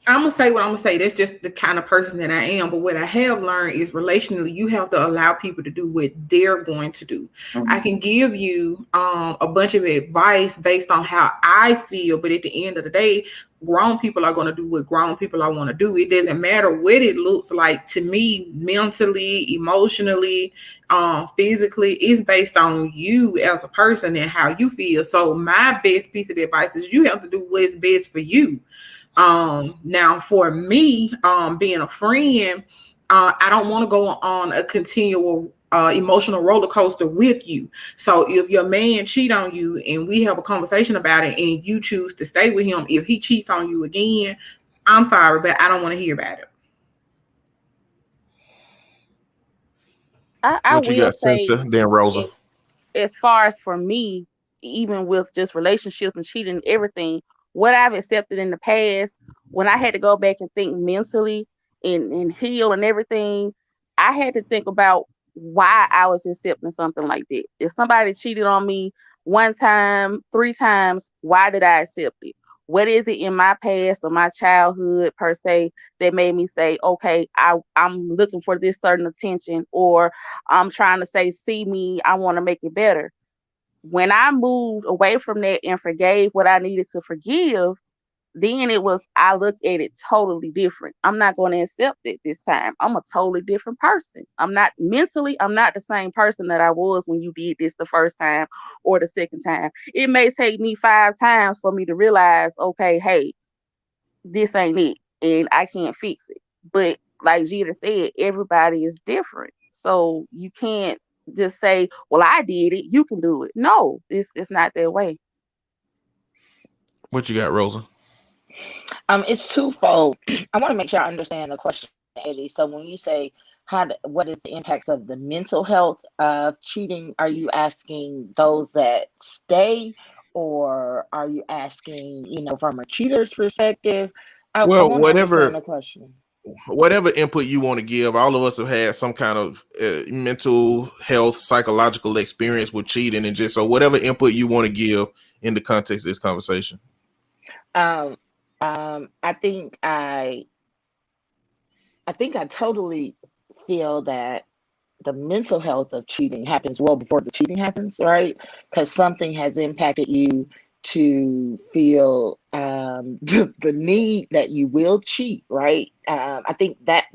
gonna say what I'm gonna say. That's just the kind of person that I am. But what I have learned is relationally, you have to allow people to do what they're going to do. Mm-hmm. I can give you a bunch of advice based on how I feel, but at the end of the day, grown people are going to do what grown people are want to do. It doesn't matter what it looks like to me, mentally, emotionally, physically. It's based on you as a person and how you feel. So my best piece of advice is you have to do what's best for you. Now for me, being a friend, I don't want to go on a continual emotional roller coaster with you. So if your man cheat on you and we have a conversation about it and you choose to stay with him, if he cheats on you again, I'm sorry, but I don't want to hear about it. I will say, then Rosa. as far as for me, even with just relationships and cheating and everything, what I've accepted in the past, when I had to go back and think mentally and heal and everything, I had to think about why I was accepting something like that. If somebody cheated on me 1 time, 3 times, why did I accept it? What is it in my past or my childhood per se that made me say, okay, I'm looking for this certain attention, or I'm trying to say, see me, I want to make it better. When I moved away from that and forgave what I needed to forgive, then I looked at it totally different. I'm not going to accept it this time. I'm a totally different person. I'm not the same person that I was when you did this the first time or the second time. It may take me 5 times for me to realize, okay, hey, this ain't it and I can't fix it. But like Jeter said, everybody is different. So you can't just say, well, I did it, you can do it. No, it's not that way. What you got, Rosa? It's twofold. I want to make sure I understand the question, Eddie. So when you say what is the impacts of the mental health of cheating, are you asking those that stay, or are you asking, from a cheater's perspective? I want to understand the question. Whatever input you want to give. All of us have had some kind of mental health, psychological experience with cheating, and just so whatever input you want to give in the context of this conversation. I think I totally feel that the mental health of cheating happens well before the cheating happens, right? Because something has impacted you to feel the need that you will cheat, right? I think that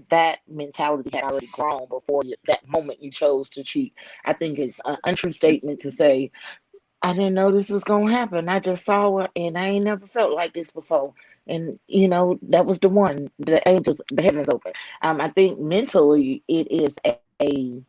mentality had already grown before that moment you chose to cheat. I think it's an untrue statement to say, I didn't know this was gonna happen. I just saw it, and I ain't never felt like this before. And that was the one. The angels, the heavens open. I think mentally it is a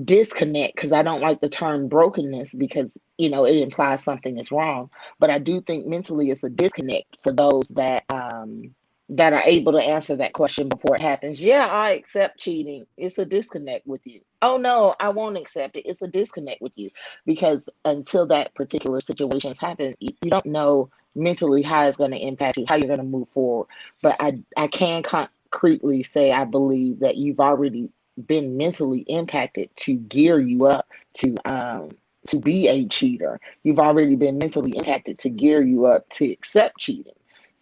disconnect, because I don't like the term brokenness, because it implies something is wrong. But I do think mentally it's a disconnect for those that are able to answer that question before it happens. Yeah, I accept cheating. It's a disconnect with you. Oh no, I won't accept it. It's a disconnect with you, because until that particular situation has happened, you don't know mentally how it's going to impact you, how you're going to move forward. But I can concretely say I believe that you've already been mentally impacted to gear you up to be a cheater. You've already been mentally impacted to gear you up to accept cheating.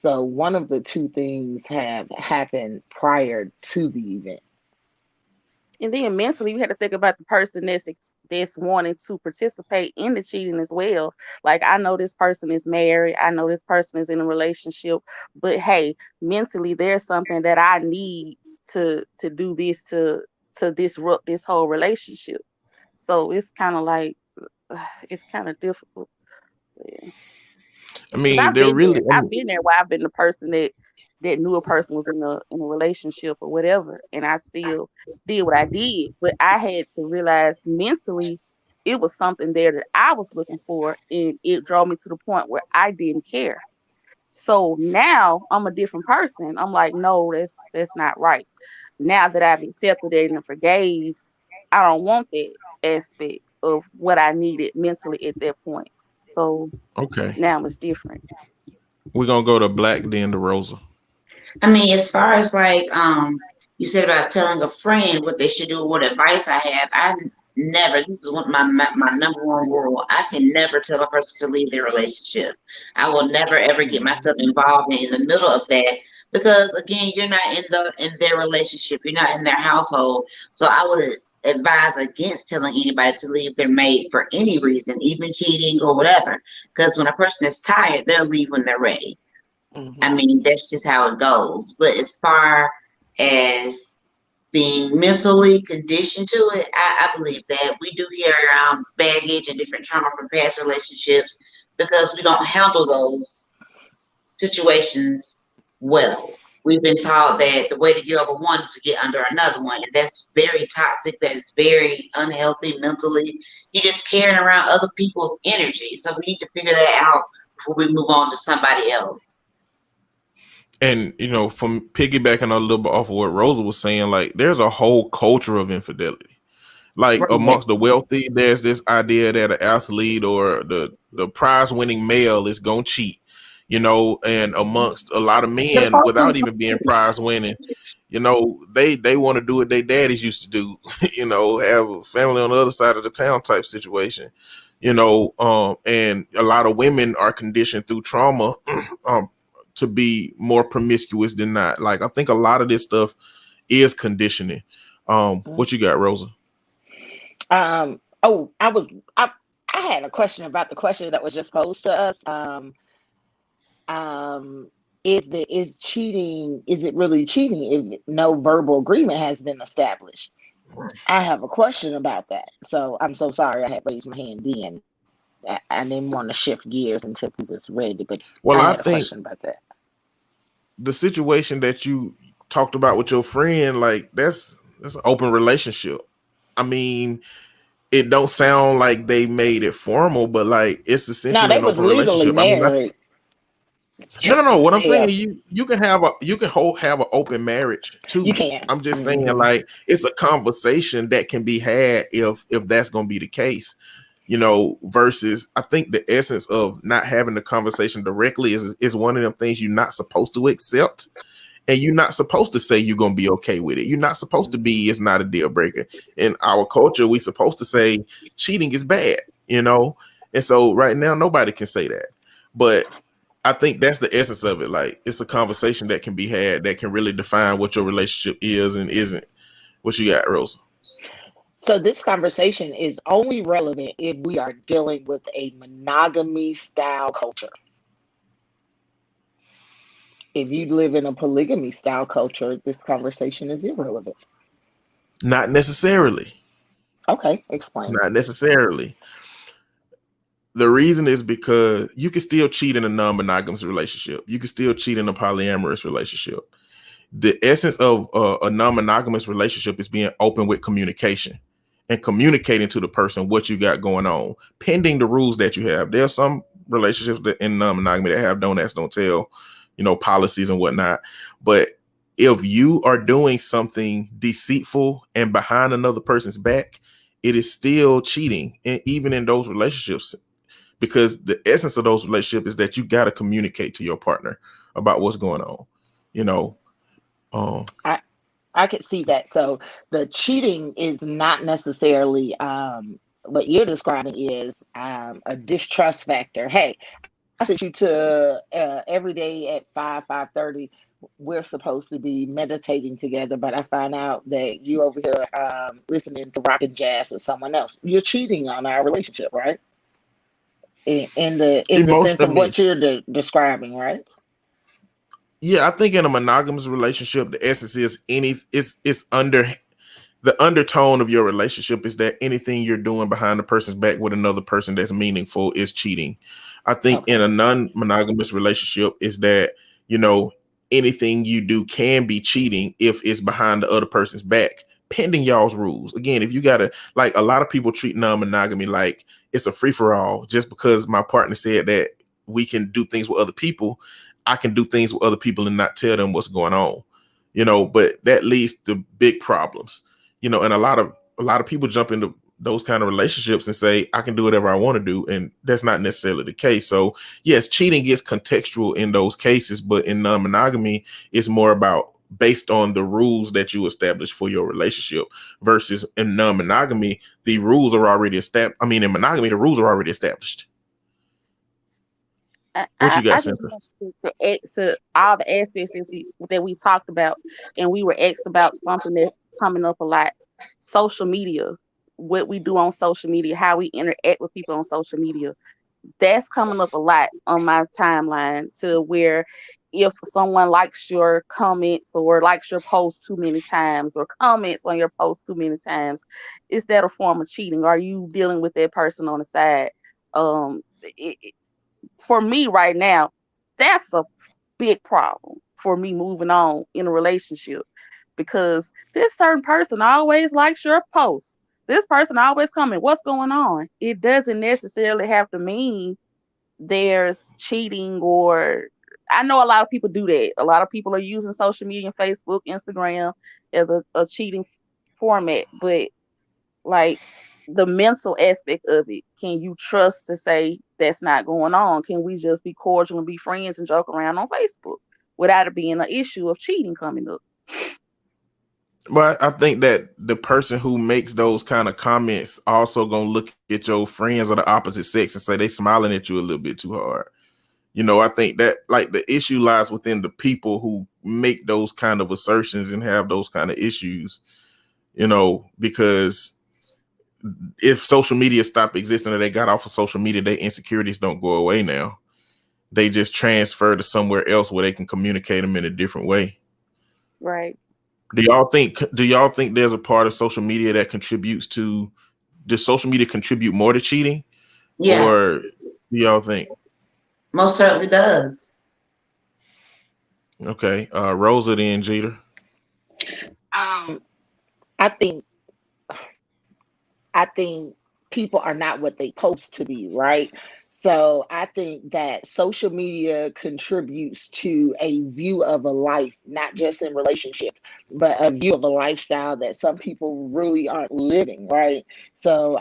So one of the two things have happened prior to the event. And then mentally, you had to think about the person that's wanting to participate in the cheating as well. Like, I know this person is married, I know this person is in a relationship, but hey, mentally, there's something that I need to do this to disrupt this whole relationship. So it's kind of like it's kind of difficult. Yeah. I Because mean, they're really. I I've mean, been there where I've been the person that knew a person was in a relationship or whatever, and I still did what I did. But I had to realize mentally it was something there that I was looking for, and it drove me to the point where I didn't care. So now I'm a different person. I'm like, no, that's not right. Now that I've accepted it and forgave, I don't want that aspect of what I needed mentally at that point. So okay, now it's different. we're gonna go to Black, then to Rosa. I mean, as far as like you said about telling a friend what they should do, what advice I have, I never. This is one my number one rule. I can never tell a person to leave their relationship. I will never ever get myself involved in the middle of that, because again, you're not in their relationship. You're not in their household. So I would advise against telling anybody to leave their mate for any reason, even cheating or whatever. Because when a person is tired, they'll leave when they're ready. I Mm-hmm. mean, that's just how it goes. But as far as being mentally conditioned to it, I believe that we do carry around baggage and different trauma from past relationships because we don't handle those situations well. We've been taught that the way to get over one is to get under another one, and that's very toxic. That is very unhealthy mentally. You're just carrying around other people's energy. So we need to figure that out before we move on to somebody else. And from piggybacking a little bit off of what Rosa was saying, like there's a whole culture of infidelity. Like Right. amongst the wealthy, there's this idea that an athlete or the prize winning male is gonna cheat. And amongst a lot of men, without even being prize winning, they want to do what their daddies used to do. Have a family on the other side of the town type situation. And a lot of women are conditioned through trauma to be more promiscuous than not. Like I think a lot of this stuff is conditioning. What you got, Rosa? Oh, I had a question about the question that was just posed to us. Is cheating, is it really cheating if no verbal agreement has been established? I have a question about that. So I'm so sorry I had raised my hand then. I didn't want to shift gears until he was ready, but Well, I I had a think question about that. the situation that you talked about with your friend, like that's an open relationship. I mean, it don't sound like they made it formal, but like it's No, essentially they an was open legally relationship. I mean, married. no. What I'm saying, Yeah, you can have an open marriage you too. can. I'm just saying, Hmm. like it's a conversation that can be had if that's going to be the case. Versus I think the essence of not having the conversation directly is one of them things you're not supposed to accept. And you're not supposed to say you're going to be okay with it. You're not supposed to be, it's not a deal breaker. In our culture, we're supposed to say cheating is bad. And so right now, nobody can say that. But I think that's the essence of it. Like it's a conversation that can be had that can really define what your relationship is and isn't. What you got, Rosa? So this conversation is only relevant if we are dealing with a monogamy style culture. If you live in a polygamy style culture, this conversation is irrelevant. Not necessarily. Okay, explain. Not necessarily. The reason is because you can still cheat in a non-monogamous relationship. You can still cheat in a polyamorous relationship. The essence of a non-monogamous relationship is being open with communication and communicating to the person what you got going on, pending the rules that you have. There are some relationships that in non-monogamy that have don't ask, don't tell, policies and whatnot. But if you are doing something deceitful and behind another person's back, it is still cheating, and even in those relationships, because the essence of those relationships is that you got to communicate to your partner about what's going on. You know, I could see that. So the cheating is not necessarily what you're describing is a distrust factor. Hey, I sent you to every day at 5:30. We're supposed to be meditating together, but I find out that you over here listening to rock and jazz with someone else. You're cheating on our relationship, right? In the most, sense of what you're describing, right? yeah, I think in a monogamous relationship, the essence is it's under the undertone of your relationship is that anything you're doing behind the person's back with another person that's meaningful is cheating. I think in a non-monogamous relationship is that, anything you do can be cheating if it's behind the other person's back, pending y'all's rules. Again, if you gotta, like, a lot of people treat non-monogamy like it's a free-for-all. Just because my partner said that we can do things with other people, I can do things with other people and not tell them what's going on. But that leads to big problems. And a lot of people jump into those kind of relationships and say, I can do whatever I want to do. And that's not necessarily the case. So yes, cheating is contextual in those cases, but in non-monogamy, it's more about based on the rules that you establish for your relationship versus in non-monogamy, the rules are already established. I mean, in monogamy, the rules are already established. What you got, I just Cynthia? want to all the aspects that we talked about, and we were asked about something that's coming up a lot: social media, what we do on social media, how we interact with people on social media. That's coming up a lot on my timeline, to where if someone likes your comments or likes your post too many times or comments on your post too many times, is that a form of cheating? Are you dealing with that person on the side? For me right now, that's a big problem for me moving on in a relationship, because this certain person always likes your posts. This person always comment, what's going on? It doesn't necessarily have to mean there's cheating, or I know a lot of people do that. A lot of people are using social media, Facebook, Instagram as a cheating format, but like the mental aspect of it, can you trust to say that's not going on? Can we just be cordial and be friends and joke around on Facebook without it being an issue of cheating coming up? Well, I think that the person who makes those kind of comments also gonna look at your friends of the opposite sex and say they smiling at you a little bit too hard. I think that, like, the issue lies within the people who make those kind of assertions and have those kind of issues. Because if social media stopped existing or they got off of social media, their insecurities don't go away now. They just transfer to somewhere else where they can communicate them in a different way. Right. Do y'all think there's a part of social media that contributes to, does social media contribute more to cheating? Yeah, Or do y'all think? most certainly does. Okay. Rosa then Jeter. Um, I think I think people are not what they post to be, right? So I think that social media contributes to a view of a life, not just in relationships, but a view of a lifestyle that some people really aren't living, right? So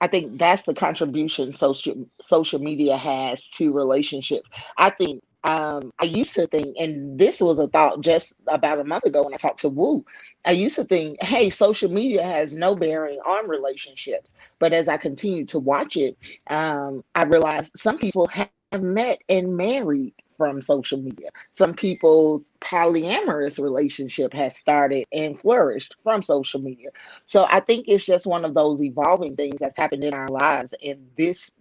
I think that's the contribution social media has to relationships. I think I used to think, and this was a thought just about a month ago when I talked to Woo. I used to think, hey, social media has no bearing on relationships. But as I continued to watch it, I realized some people have met and married from social media. Some people's polyamorous relationship has started and flourished from social media. So I think it's just one of those evolving things that's happened in our lives, and this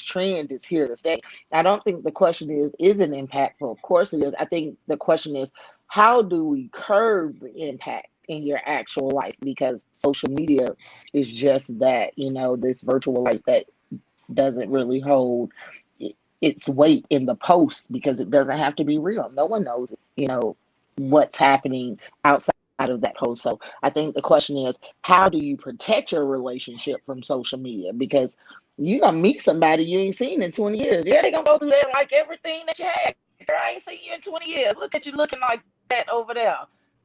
trend is here to stay. I don't think the question is it impactful? Of course it is. I think the question is, how do we curb the impact in your actual life? Because social media is just that, this virtual life that doesn't really hold its weight in the post because it doesn't have to be real. No one knows, what's happening outside of that post. So I think the question is, how do you protect your relationship from social media? Because you're gonna meet somebody you ain't seen in 20 years. Yeah, they're gonna go through there and like everything that you had. Girl, I ain't seen you in 20 years. Look at you looking like that over there.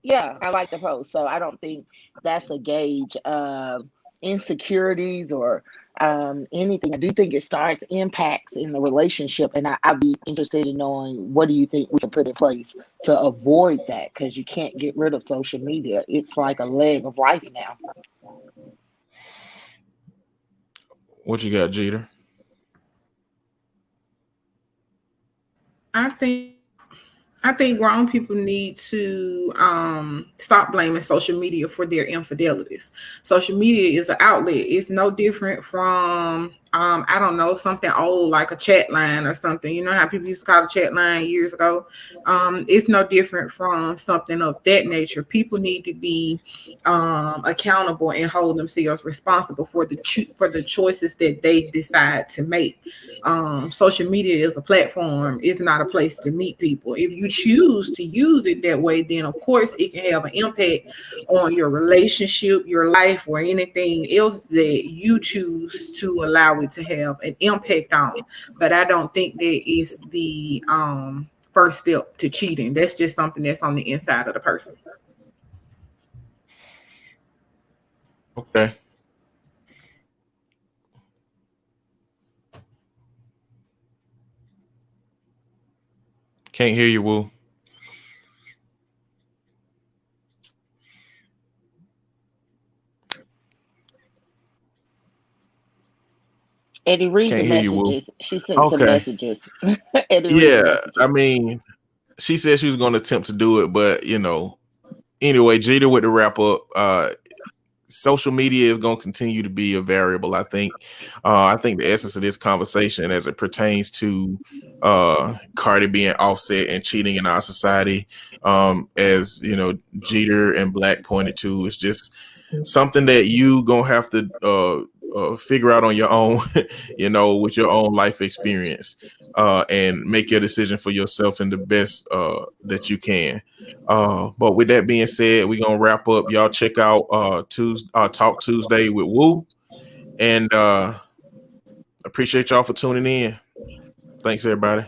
Yeah, I like the post. So I don't think that's a gauge of insecurities or anything. I do think it starts impacts in the relationship, and I'd be interested in knowing, what do you think we can put in place to avoid that? Because you can't get rid of social media. It's like a leg of life now. What you got, Jeter? I think grown people need to stop blaming social media for their infidelities. Social media is an outlet. It's no different from I don't know, something old like a chat line or something. You know how people used to call a chat line years ago? It's no different from something of that nature. People need to be accountable and hold themselves responsible for the choices that they decide to make. Social media is a platform. It's not a place to meet people. If you choose to use it that way, then of course it can have an impact on your relationship, your life, or anything else that you choose to allow it to have an impact on. But I don't think that is the first step to cheating. That's just something that's on the inside of the person. Okay. Can't hear you, Woo. Eddie, read the Can't hear you, Woo. messages. She sent some Okay. messages. Eddie, read the Yeah, I messages. mean, she said she was going to attempt to do it, but anyway, Jeter, with the wrap up, social media is going to continue to be a variable. I think the essence of this conversation, as it pertains to Cardi being Offset and cheating in our society, as Jeter and Black pointed to, is just something that you gonna have to figure out on your own, with your own life experience, and make your decision for yourself in the best that you can. But with that being said, we're gonna wrap up. Y'all check out Talk Tuesday with Woo, and appreciate y'all for tuning in. Thanks, everybody.